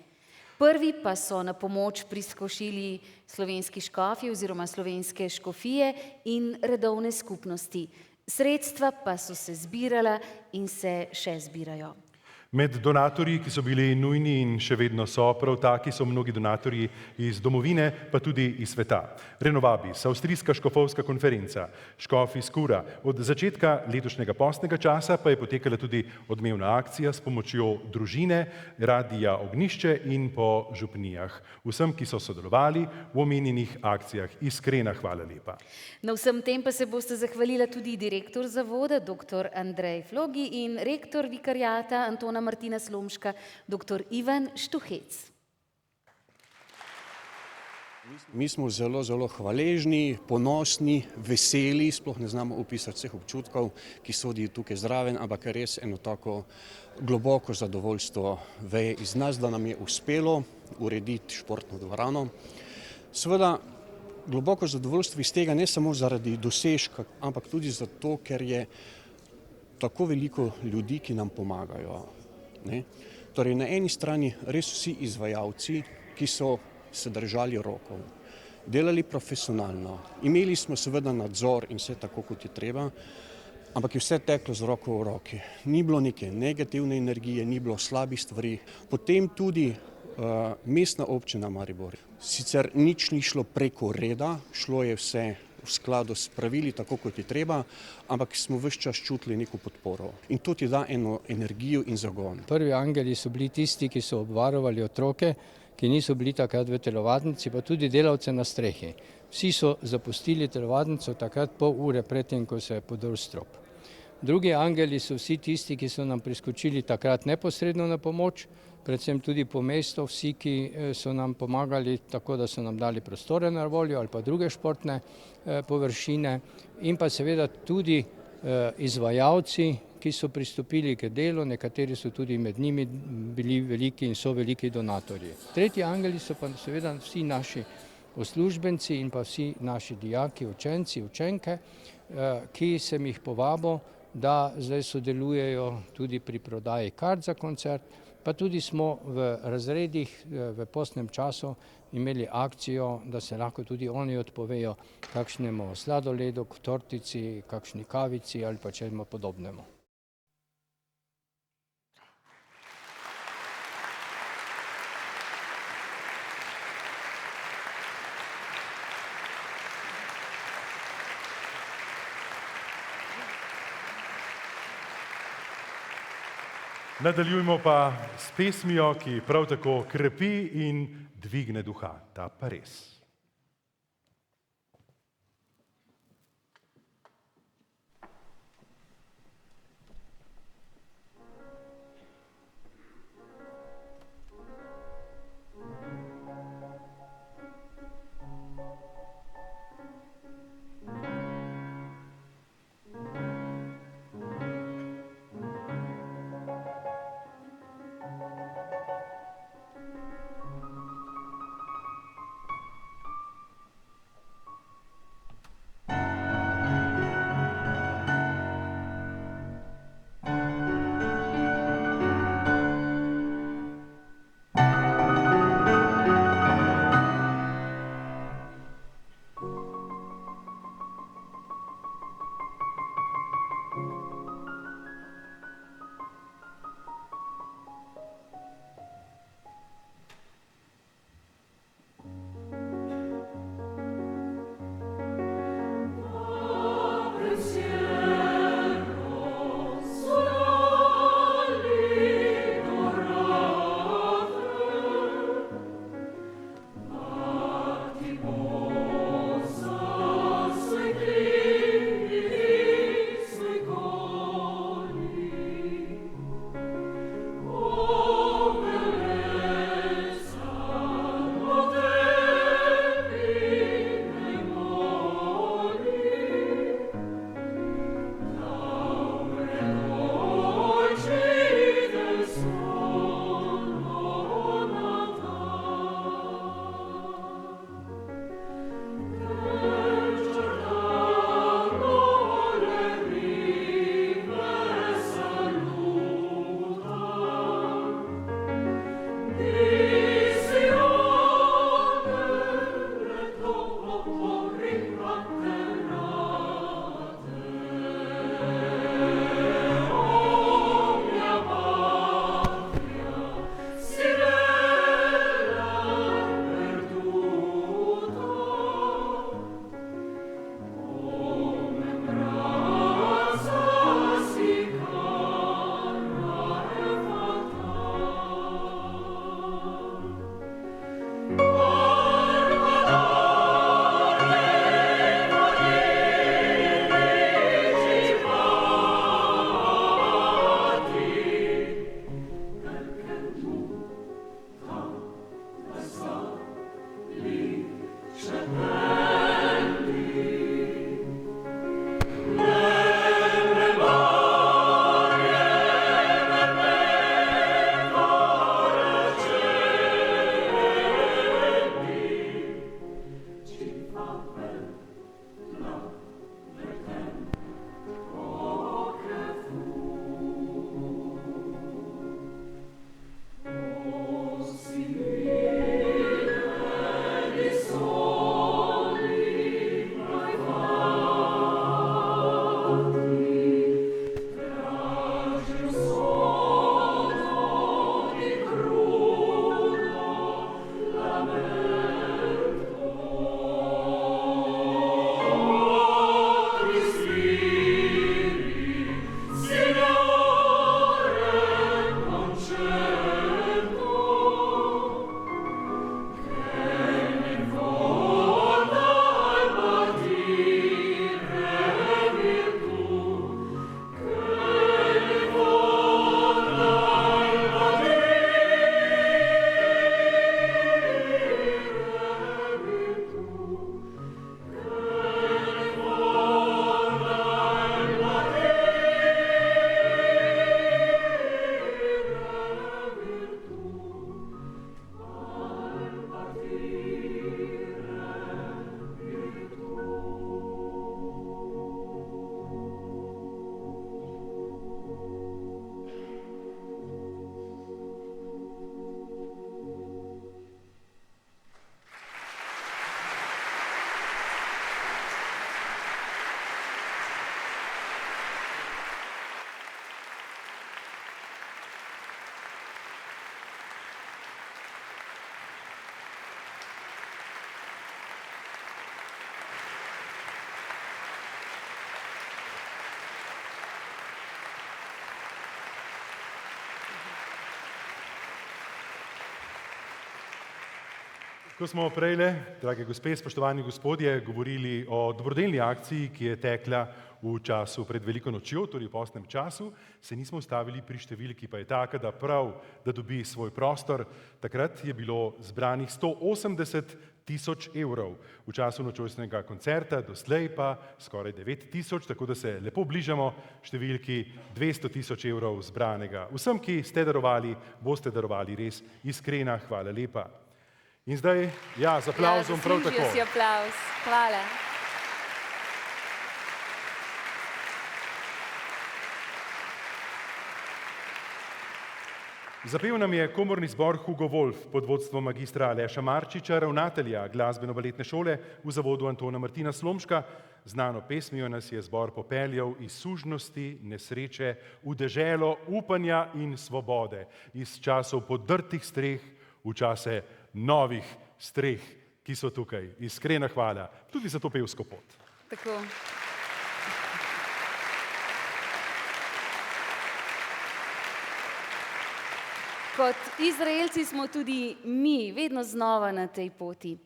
Prvi pa so na pomoč priskočili slovenski škofje oziroma slovenske škofije in redovne skupnosti. Sredstva pa so se zbirala in se še zbirajo. Med donatorji, ki so bili nujni in še vedno so, prav taki so mnogi donatorji iz domovine, pa tudi iz sveta. Renovabis, Avstrijska škofovska konferenca, Škof iz Kura. Od začetka letošnjega postnega časa pa je potekala tudi odmevna akcija s pomočjo družine, Radia Ognjišče in po župnijah. Vsem, ki so sodelovali v omenjenih akcijah, iskrena hvala lepa. Na vsem tem pa se boste zahvalila tudi direktor zavoda, dr. Andrej Flogi in rektor vikariata Antona Martina Slomška, dr. Ivan Štuhec. Mi smo zelo, zelo hvaležni, ponosni, veseli, sploh ne znamo opisati vseh občutkov, ki sodijo tukaj zraven, ampak je res eno tako globoko zadovoljstvo veje iz nas, da nam je uspelo urediti športno dvorano. Seveda, globoko zadovoljstvo iz tega ne samo zaradi dosežka, ampak tudi zato, ker je tako veliko ljudi, ki nam pomagajo. Ne? Torej, na eni strani res vsi izvajalci, ki so se držali rokov, delali profesionalno, imeli smo seveda nadzor in vse tako, kot je treba, ampak je vse teklo z roko v roki. Ni bilo neke negativne energije, ni bilo slabih stvari. Potem tudi mestna občina Maribor. Sicer nič ni šlo preko reda, šlo je vse v skladu s pravili, tako kot je treba, ampak smo ves čas čutili neko podporo. In to ti da eno energijo in zagon. Prvi angeli so bili tisti, ki so obvarovali otroke, ki niso bili takrat v telovadnici, pa tudi delavce na strehi. Vsi so zapustili telovadnico takrat pol ure predtem, ko se je podrl strop. Drugi angeli so vsi tisti, ki so nam priskočili takrat neposredno na pomoč, predvsem tudi po mestu, vsi, ki so nam pomagali tako, da so nam dali prostore na voljo ali pa druge športne površine in pa seveda tudi izvajalci, ki so pristopili k delu, nekateri so tudi med njimi bili veliki in so veliki donatorji. Tretji angeli so pa seveda vsi naši uslužbenci in pa vsi naši dijaki, učenci, učenke, ki sem jih povabil, da zdaj sodelujejo tudi pri prodaji kart za koncert, pa tudi smo v razredih v postnem času imeli akcijo, da se lahko tudi oni odpovejo kakšnemu sladoledu, tortici, kakšni kavici ali pa čemu podobnemu. Nadaljujmo pa s pesmijo, ki prav tako krepi in dvigne duha, ta pa res. Ko smo prejle, drage gospe, spoštovani gospodje, govorili o dobrodelni akciji, ki je tekla v času pred Veliko nočjo, torej v postnem času, se nismo ustavili pri številki, pa je taka, da prav, da dobi svoj prostor. Takrat je bilo zbranih 180 tisoč evrov v času nočojšnjega koncerta, doslej pa skoraj 9 tisoč, tako da se lepo bližamo številki 200 tisoč evrov zbranega. Vsem, ki ste darovali, boste darovali res iskrena, hvala lepa. In zdaj, ja, z aplavzom prav tako. Zaslužijo si aplavz. Hvala. Zapel nam je komorni zbor Hugo Wolf pod vodstvom magistra Aleša Marčiča, ravnatelja glasbeno-baletne šole v zavodu Antona Martina Slomška. Znano pesmijo nas je zbor popeljal iz sužnosti, nesreče v deželo upanja in svobode, iz časov podrtih streh v čase novih streh, ki so tukaj. Iskrena hvala tudi za to pevsko pot. Tako. Kot Izraelci smo tudi mi vedno znova na tej poti.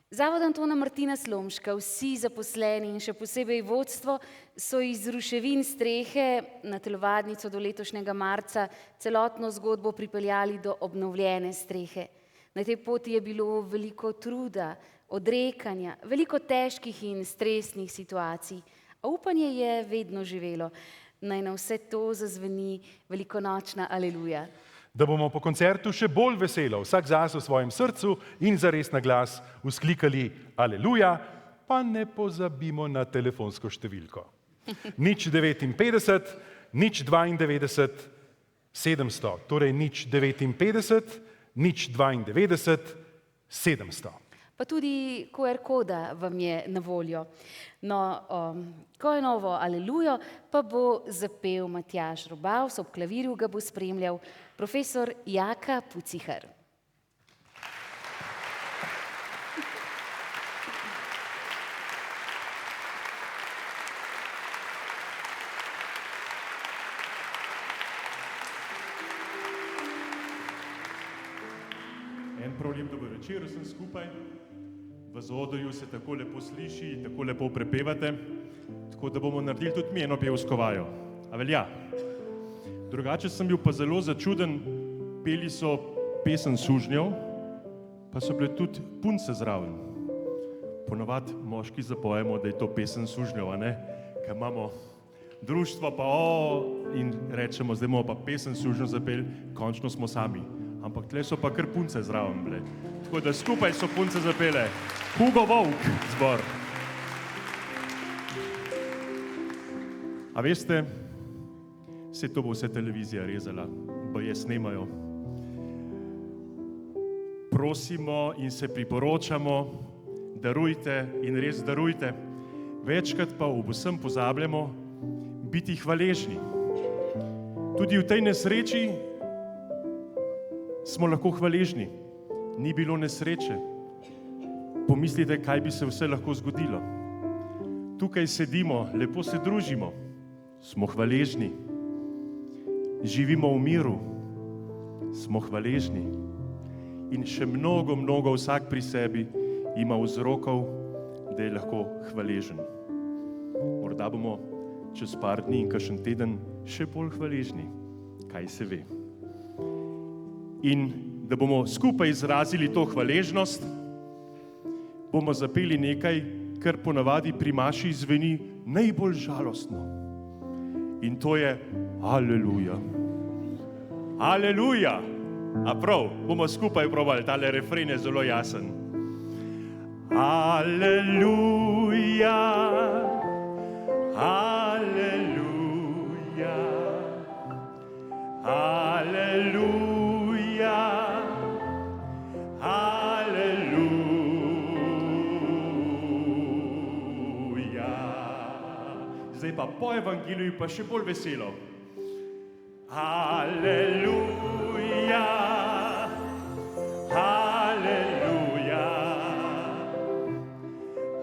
Zavod Antona Martina Slomška, vsi zaposleni in še posebej vodstvo so iz ruševin strehe na telovadnico do letošnjega marca celotno zgodbo pripeljali do obnovljene strehe. Na tej poti je bilo veliko truda, odrekanja, veliko težkih in stresnih situacij, a upanje je vedno živelo. Naj na vse to zazveni velikonočna aleluja. Da bomo po koncertu še bolj veselo, vsak zase v svojem srcu in zares na glas vzklikali aleluja, pa ne pozabimo na telefonsko številko. 059 092 700, torej 059 092 700. Pa tudi QR koda vam je na voljo. No, ko je novo alelujo, pa bo zapel Matjaž Robavs, ob klavirju ga bo spremljal profesor Jaka Pucihar. En prav lep dober večer vsem skupaj. V zaodrju se tako lepo sliši, tako lepo prepevate, tako da bomo naredili tudi mi eno pevsko vajo. A velja? Drugače sem bil pa zelo začuden, peli so pesem sužnjev, pa so bile tudi punce zraven. Ponavadi moški zapojemo, da je to pesem sužnjev, a ne? Ker imamo društvo pa in rečemo, zdaj bomo pa pesem sužnjev zapeli, končno smo sami. Ampak tle so pa kar punce zraven bile. Tako da skupaj so punce zapele. Hugo Wolf zbor. A veste, vse to bo vse televizija rezala, baje snemajo. Prosimo in se priporočamo, darujte in res darujte. Večkrat pa ob vsem pozabljamo biti hvaležni. Tudi v tej nesreči smo lahko hvaležni. Ni bilo nesreče. Pomislite, kaj bi se vse lahko zgodilo. Tukaj sedimo, lepo se družimo. Smo hvaležni. Živimo v miru. Smo hvaležni. In še mnogo, vsak pri sebi ima vzrokov, da je lahko hvaležen. Morda bomo čez par dni in kakšen teden še bolj hvaležni. Kaj se ve. In da bomo skupaj izrazili to hvaležnost, bomo zapeli nekaj, kar ponavadi pri maši zveni najbolj žalostno. In to je Aleluja. Aleluja! A prav, bomo skupaj probali, tale refren je zelo jasen. Aleluja, aleluja, aleluja, aleluja. Zdaj pa po evangeliju pa še bolj veselo. Aleluja, aleluja,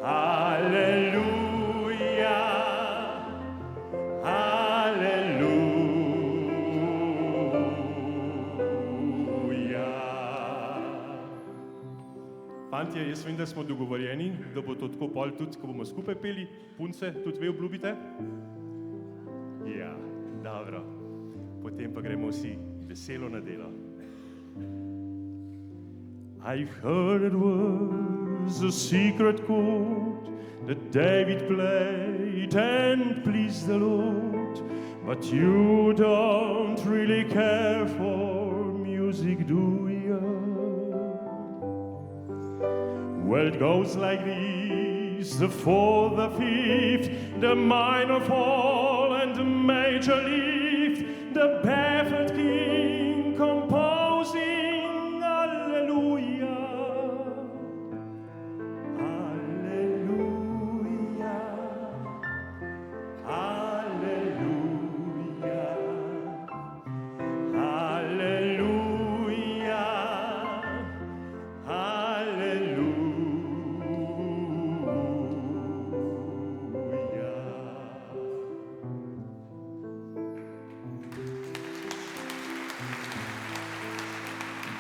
aleluja, aleluja. fantje, jaz vem, da smo dogovorjeni, da bo to tako pol tudi, ko bomo skupaj peli. Punce, tudi ve obljubite? Ja, dobro. Potem pa gremo vsi veselo na delo. I've heard it was a secret chord that David played and pleased the Lord. But you don't really care for music, do you? Well, it goes like this: the fourth, the fifth, the minor fall and the major lift, the baffled king composing Alleluia. Alleluia. Alleluia. Alleluia.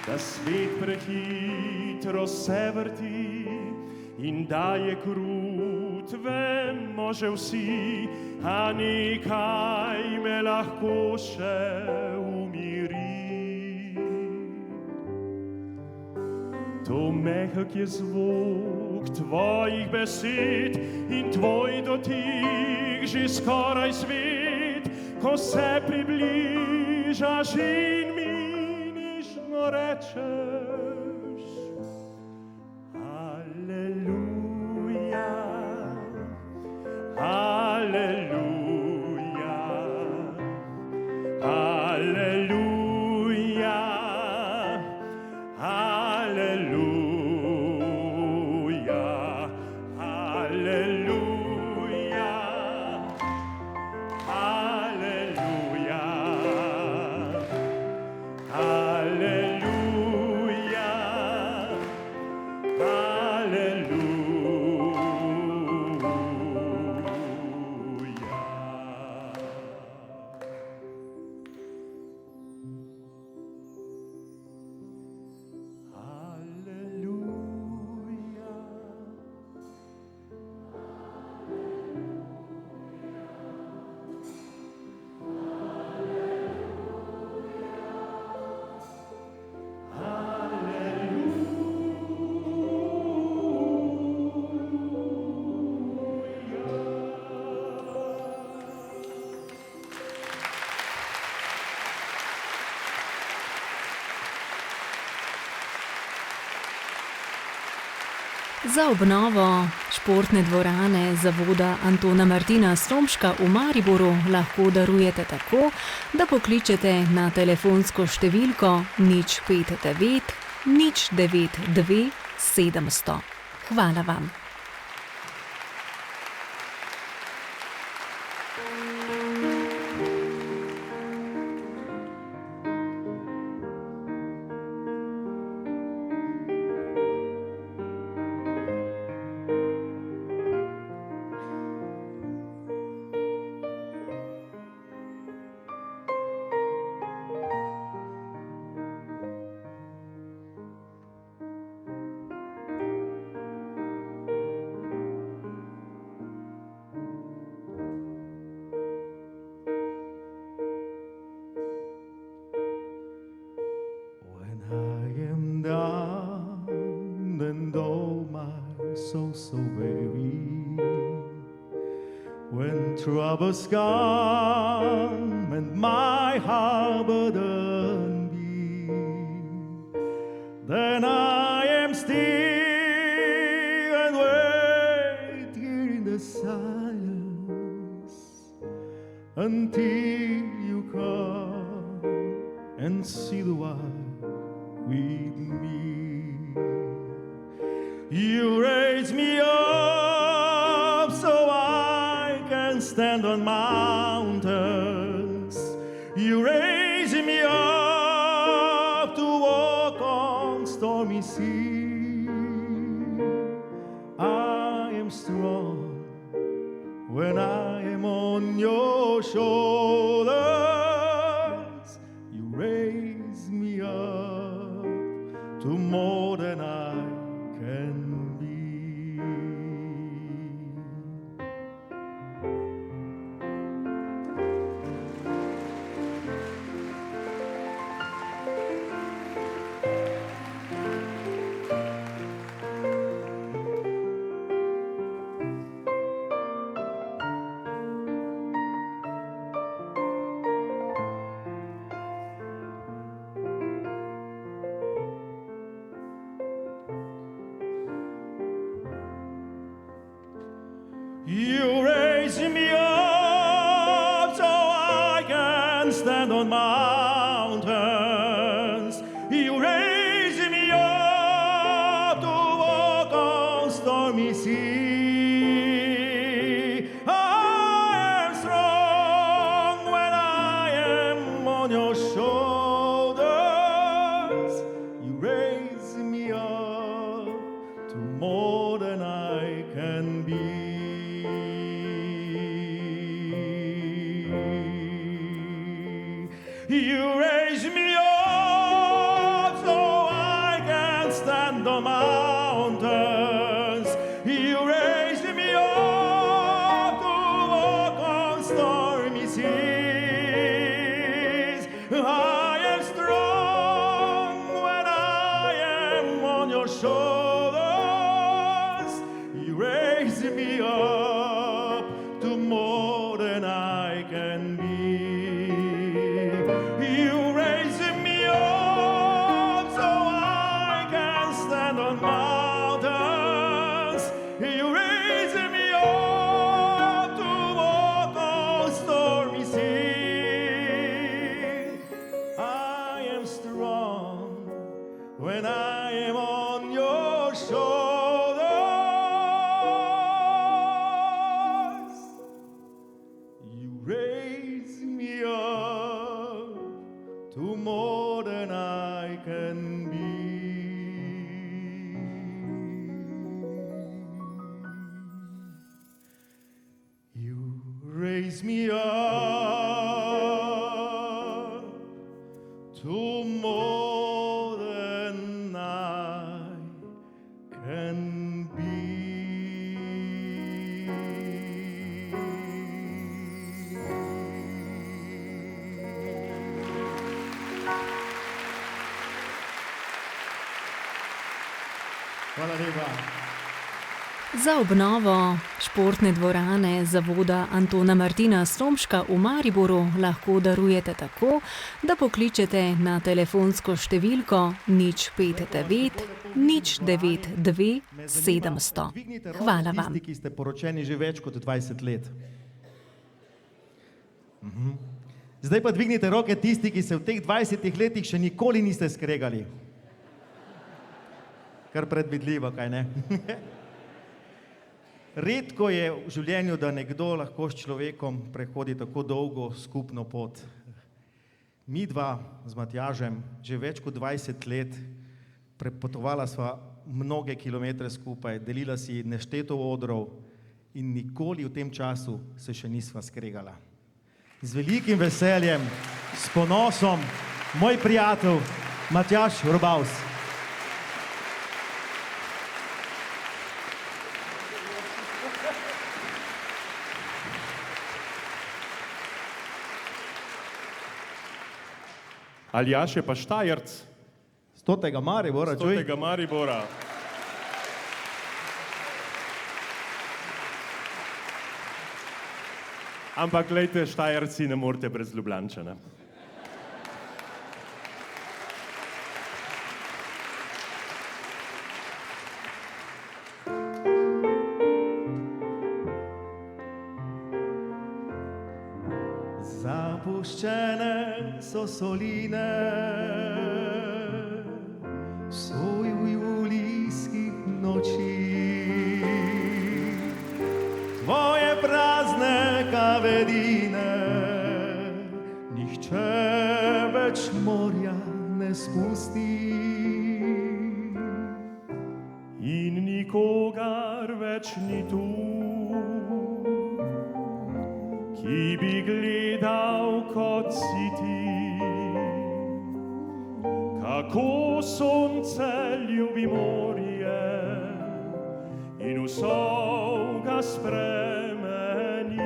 Da svet prehitro se vrti in da je krut, vemo že vsi, a nekaj me lahko še umiri. To mehek je zvok tvojih besed in tvoj dotik že skoraj svet, ko se približaš in mi rečeš Alleluja, Alleluja, Alleluja, Alleluja, Alleluja, Alleluja, Alleluia, Za obnovo športne dvorane zavoda Antona Martina Slomška v Mariboru lahko darujete tako, da pokličete na telefonsko številko 059 092 700. Hvala vam. So weary when troubles come and my heart burden be, then I am still and wait here in the silence until you come and see the world with me. You raise me up so I can stand on mountains. You raise me up to walk on stormy sea. I am strong when I am on your shoulders. You raise me up to more than I can can stand on mountains. You raise me up to walk on stormy sea. I am strong when I am on your shoulders. You raise me up to more than I can be. You raise me up so I can stand on mountains. You raise me up to walk on stormy seas. I am strong when I am on your shoulders. You raise me up to more than I can be. You raise me up so I can stand on mountains. You raise me up to walk on stormy seas. I am strong when I am on your shoulders. You raise me up to more than I can be. You raise me up to more than I can be. Hvala lepa. Za obnovo športne dvorane Zavoda Antona Martina Slomška v Mariboru lahko darujete tako, da pokličete na telefonsko številko 059 092 700. Hvala vam. Tisti, ki ste poročeni že več kot 20 let. Zdaj pa dvignite roke tisti, ki se v teh 20 letih še nikoli niste skregali. Kar predvidljivo, kaj ne? Redko je v življenju, da nekdo lahko s človekom prehodi tako dolgo skupno pot. Mi dva z Matjažem že več kot 20 let prepotovala sva mnoge kilometre skupaj, delila si nešteto odrov in nikoli v tem času se še nisva skregala. Z velikim veseljem, s ponosom, moj prijatelj Matjaž Robaus. Aljaž je pa Štajerc. 100. Maribora, čuj. 100. Maribora. Ampak glejte, Štajerci ne morete brez Ljubljančana. Zapuščene so soline, soju julijskih noči. Tvoje prazne kavedine, nihče več morja ne spusti. In nikogar več ni tu, ki bi gledal kot si ti. Kako sonce ljubi morje in vso ga spremeni.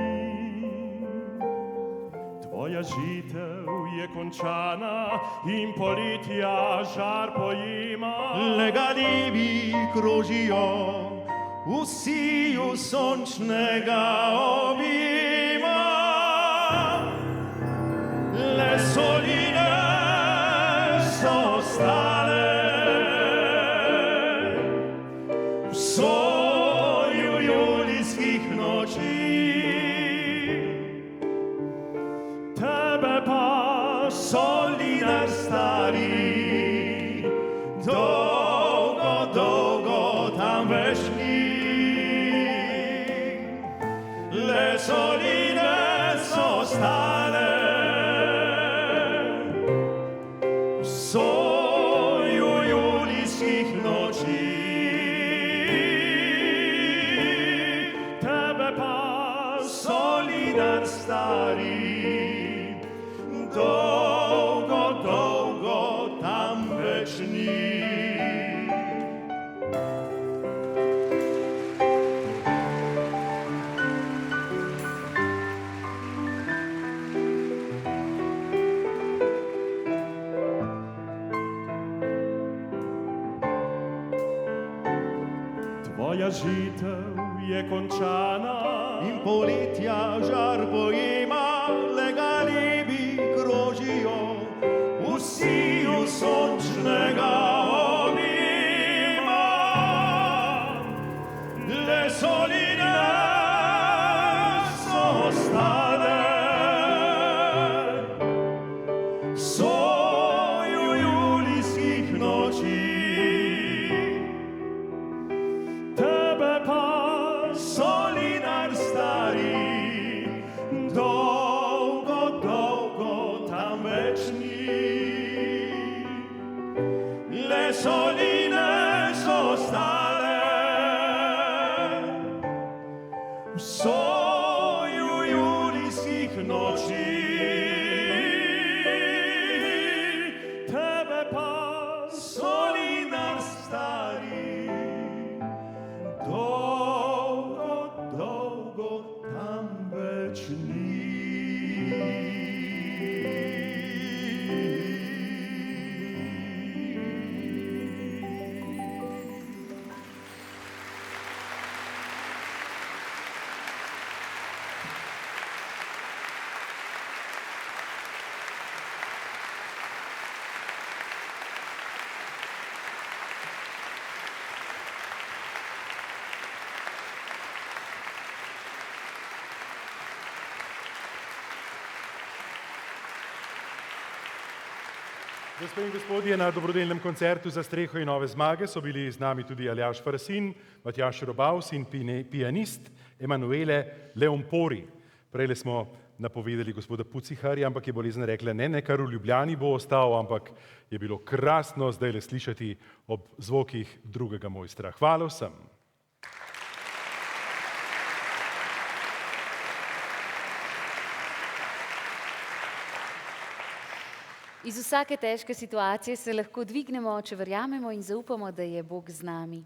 Tvoja žitev je končana in poletja žar pojema. Legalivi krožijo v siju sončnega objema. Le soline so ostale v soju julijskih noči. Tebe pa Solinar stari, dolgo, dolgo tam več ni. Le soline so stale, v soju julijskih noči. Tebe pa, Solinar stari, dolgo, dolgo tam več ni. Tvoja žitev je končana in poletja žar pojema, le galebi krožijo, vsi v sončnega objema. Le soline so ostale, soju julijskih noči. Tebe pa, Solinar stari, dolgo, dolgo tam več ni. Le soline so stale, v soju julijskih noči. Tebe pa, Solinar stari, dolgo, dolgo tam več ni. Gospe in gospodje, na dobrodelnem koncertu za streho in nove zmage so bili z nami tudi Aljaž Frasin, Matjaž Robaus in pianist Emanuele Leompori. Prejle smo napovedali gospoda Puciharja, ampak je bolezen rekla, ne, kar v Ljubljani bo ostal, ampak je bilo krasno zdajle slišati ob zvokih drugega mojstra. Hvala vsem. Iz vsake težke situacije se lahko dvignemo, če verjamemo in zaupamo, da je Bog z nami.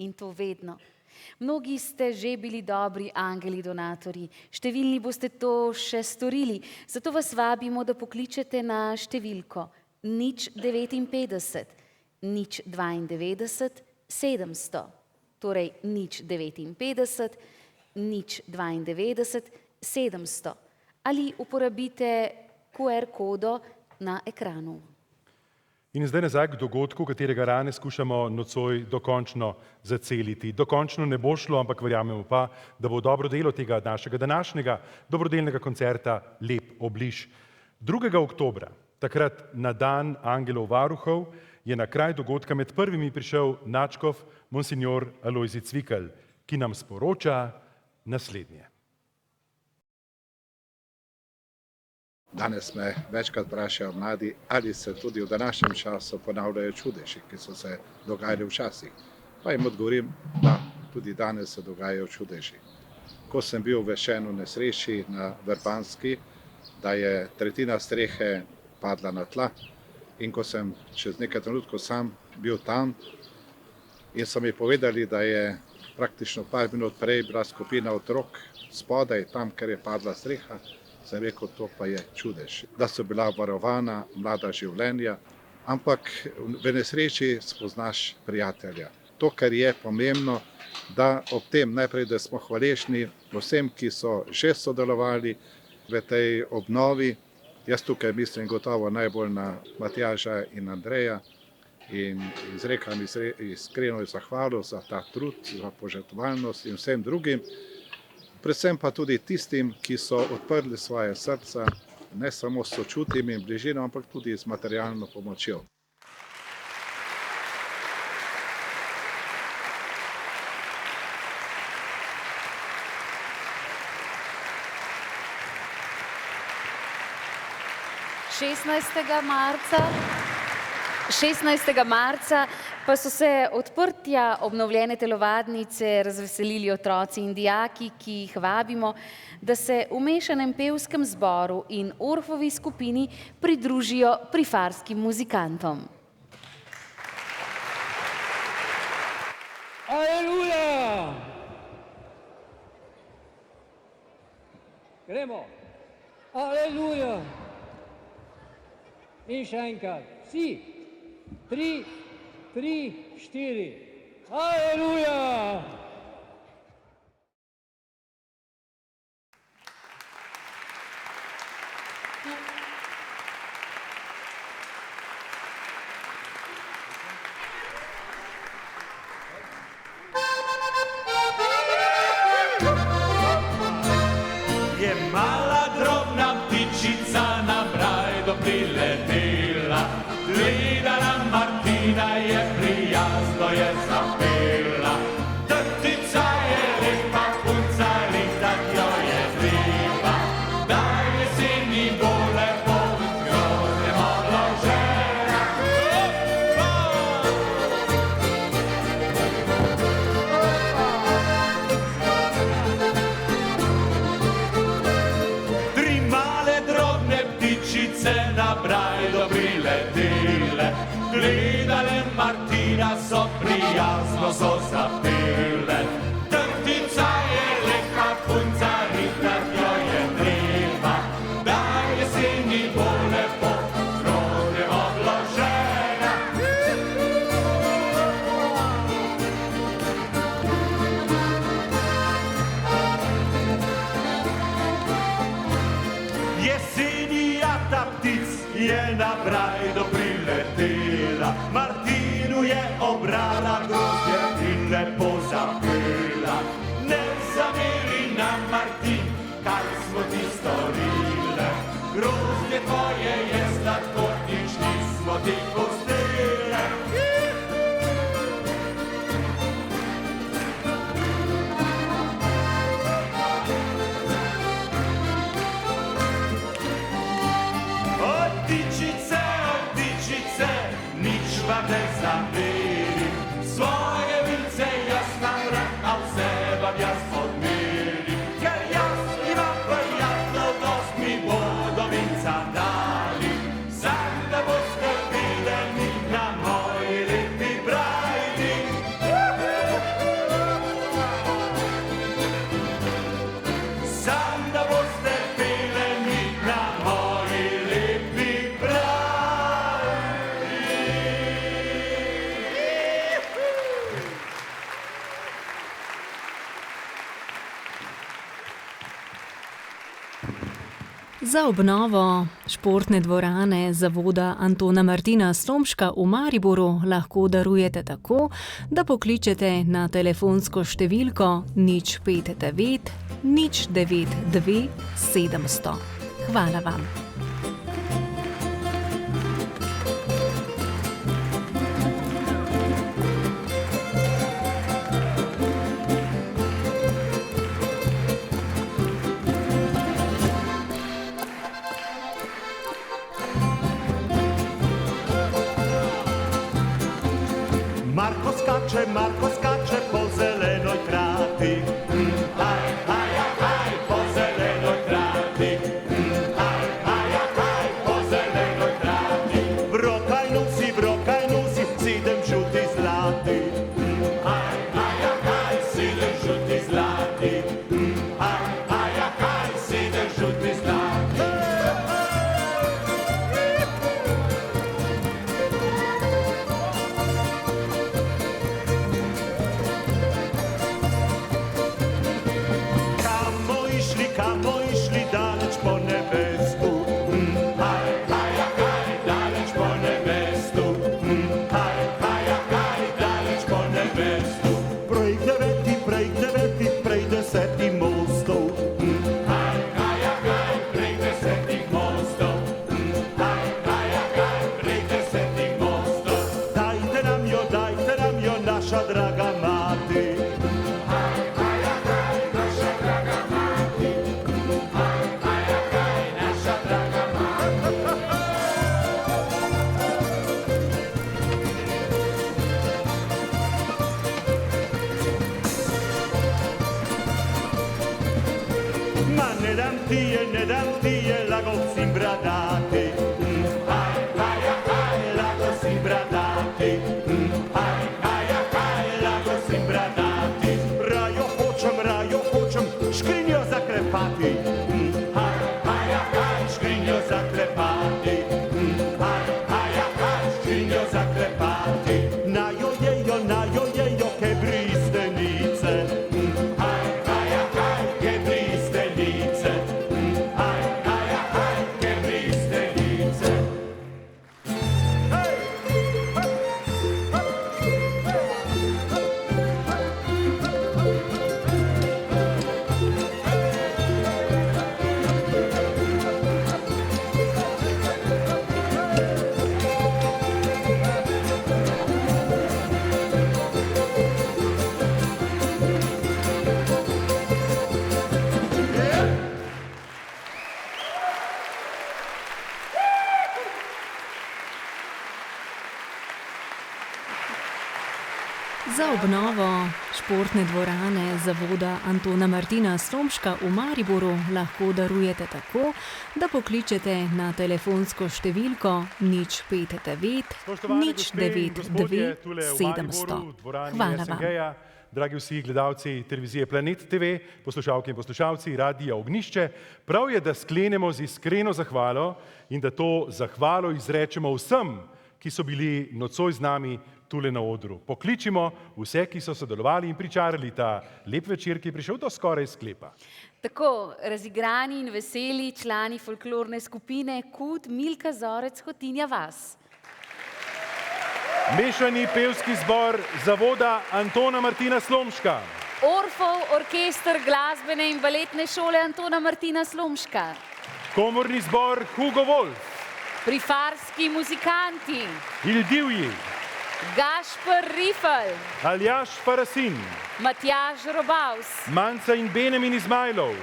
In to vedno. Mnogi ste že bili dobri angeli donatorji, številni boste to še storili, zato vas vabimo, da pokličete na številko 059 092 700, torej 059 092 700 ali uporabite QR kodo na ekranu. In zdaj nazaj k dogodku, katerega rane skušamo nocoj dokončno zaceliti. Dokončno ne bo šlo, ampak verjamemo pa, da bo dobro delo tega našega današnjega dobrodelnega koncerta lep obliž. 2. oktobra, takrat na dan angelov varuhov, je na kraj dogodka med prvimi prišel nadškof monsignor Alojzij Cvikl, ki nam sporoča naslednje. Danes me večkrat vprašajo mladi, ali se tudi v današnjem času ponavljajo čudeži, ki so se dogajali včasih. Pa jim odgovorim, da tudi danes se dogajajo čudeži. Ko sem bil obveščen v nesreči na Vrbanski, da je tretjina strehe padla na tla, in ko sem čez nekaj trenutkov sam bil tam in so mi povedali, da je praktično par minut prej bila skupina otrok spodaj, tam, ker je padla streha, sem rekel, to pa je čudež. Da so bila varovana mlada življenja, ampak v nesreči spoznaš prijatelja. To, kar je pomembno, da ob tem najprej, da smo hvaležni vsem, ki so že sodelovali v tej obnovi. Jaz tukaj mislim gotovo najbolj na Matjaža in Andreja in izrekam iskreno zahvalo za ta trud, za požrtvovalnost in vsem drugim. Predvsem pa tudi tistim, ki so odprli svoje srca ne samo s sočutjem in bližino, ampak tudi z materialno pomočjo. Marca 16. marca pa so se odprtja obnovljene telovadnice razveselili otroci in dijaki, ki jih vabimo, da se v mešanem pevskem zboru in Orfovi skupini pridružijo prifarskim muzikantom. Aleluja! Gremo! Aleluja! In še enkrat, vsi, 3, 4, aleluja! Je mala drobna ptičica na brajdo priletela, gledala Martina je prijazno je zapela. Trtica je lepa, punca ritat jo je treba, da jeseni bo lepo grozemo vložena. Tri male drobne ptičice na brajdo priletele, gledale Martina so prijazno so zapele. Trtica je lepa, punca ritat jo je treba, da jeseni bo lepo grozemo vložena. Jesenijata ptic je na brajdo priletela, Martinu je obrala grozdje in lepo zapela. Ne zameri nam, Martin, kaj smo ti storile, grozdje tvoje je sladko, nič nismo ti pustile. Dičice, nič vam ne zamerim, svoje vilce jaz namram, a vse vam jaz odmerim. Ker jaz imam prijatno, dost mi bodo vinca dali, sam da boste videli na moji lepi brajdi. Sam da boste videli na moji lepi brajdi. Za obnovo športne dvorane Zavoda Antona Martina Slomška v Mariboru lahko darujete tako, da pokličete na telefonsko številko 059 092 700. Hvala vam. Marko skače po zelenoj trati, aj, aj, aj, po zelenoj trati, aj, aj, aj, po zelenoj trati. Brokaj nosi, sidem žuti zlati, aj, aj, aj, sidem žuti zlati, aj, aj, aj, sidem žuti zlati. ne dam ti je, lagovci bradati. Haj, haj, haj, lagovci bradati. Haj, haj, haj, lagovci bradati. Rajo hočem, škrinjo zakrepati. Haj, haj, haj, škrinjo zakrepati. Haj, haj, haj, škrinjo zakrepati. Najo jejo, ke bristenice. Haj, haj, haj, ke bristenice. Haj, haj, haj, ke bristenice. Za obnovo športne dvorane Zavoda Antona Martina Slomška v Mariboru lahko darujete tako, da pokličete na telefonsko številko 059 099 700. Hvala vam. Dragi vsi gledalci televizije Planet TV, poslušalke in poslušalci Radia Ognjišče, prav je, da sklenemo z iskreno zahvalo in da to zahvalo izrečemo vsem, ki so bili nocoj z nami tule na odru. Pokličimo vse, ki so sodelovali in pričarali ta lep večer, ki je prišel do skoraj sklepa. Tako razigrani in veseli člani folklorne skupine Kut Milka Zorec Hotinja vas. Mešani pevski zbor Zavoda Antona Martina Slomška. Orfov orkester glasbene in baletne šole Antona Martina Slomška. Komorni zbor Hugo Wolf. Prifarski muzikanti. Ildivji. Gašper Rifel. Aljaž Parasin. Matjaž Robaus. Manca in Benemin Izmajlov.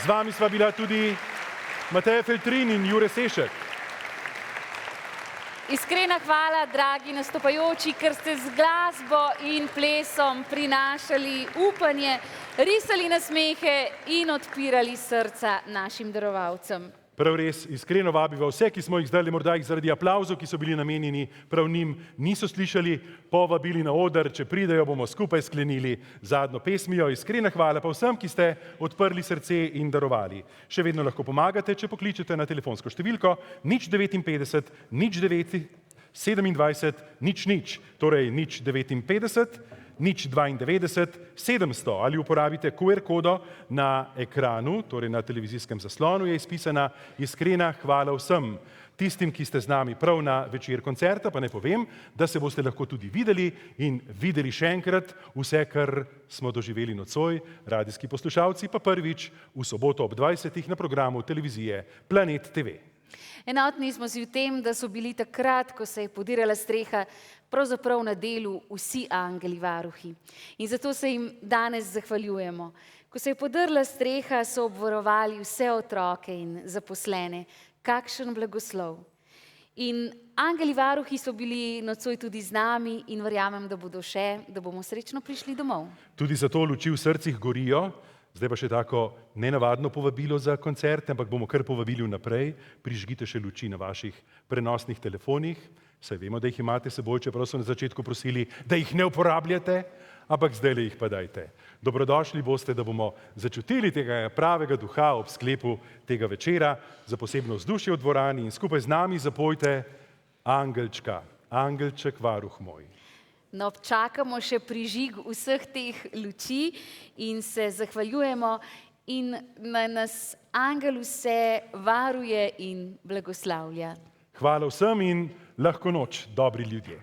Z vami sva bila tudi Mateja Feltrin in Jure Sešek. Iskrena hvala, dragi nastopajoči, ker ste z glasbo in plesom prinašali upanje, risali nasmehe in odpirali srca našim darovalcem. Prav res, iskreno vabiva vse, ki smo jih zdaj morda zaradi aplavzov, ki so bili namenjeni prav njim, niso slišali, povabili na oder, če pridejo, bomo skupaj sklenili zadnjo pesmijo. Iskrena hvala pa vsem, ki ste odprli srce in darovali. Še vedno lahko pomagate, če pokličete na telefonsko številko 059 029 27 00, torej 059 092 700 ali uporabite QR kodo na ekranu, torej na televizijskem zaslonu je izpisana iskrena hvala vsem. Tistim, ki ste z nami prav na večer koncerta, pa ne povem, da se boste lahko tudi videli in videli še enkrat vse, kar smo doživeli nocoj, radijski poslušalci pa prvič v soboto ob 20. na programu televizije Planet TV. Enotni smo si v tem, da so bili takrat, ko se je podirala streha, pravzaprav na delu vsi angeli varuhi. In zato se jim danes zahvaljujemo. Ko se je podrla streha, so obvarovali vse otroke in zaposlene. Kakšen blagoslov. In angeli varuhi so bili nocoj tudi z nami in verjamem, da bodo še, da bomo srečno prišli domov. Tudi zato luči v srcih gorijo. Zdaj pa še tako nenavadno povabilo za koncert, ampak bomo kar povabili vnaprej. Prižgite še luči na vaših prenosnih telefonih. Saj vemo, da jih imate seboj, čeprav so na začetku prosili, da jih ne uporabljate, ampak zdaj jih pa dajte. Dobrodošli boste, da bomo začutili tega pravega duha ob sklepu tega večera, za posebno vzdušje v dvorani in skupaj z nami zapojte Angelčka, angelček varuh moj. No, čakamo še prižig vseh teh luči in se zahvaljujemo in naj nas angel vse varuje in blagoslavlja. Hvala vsem in lahko noč, dobri ljudje.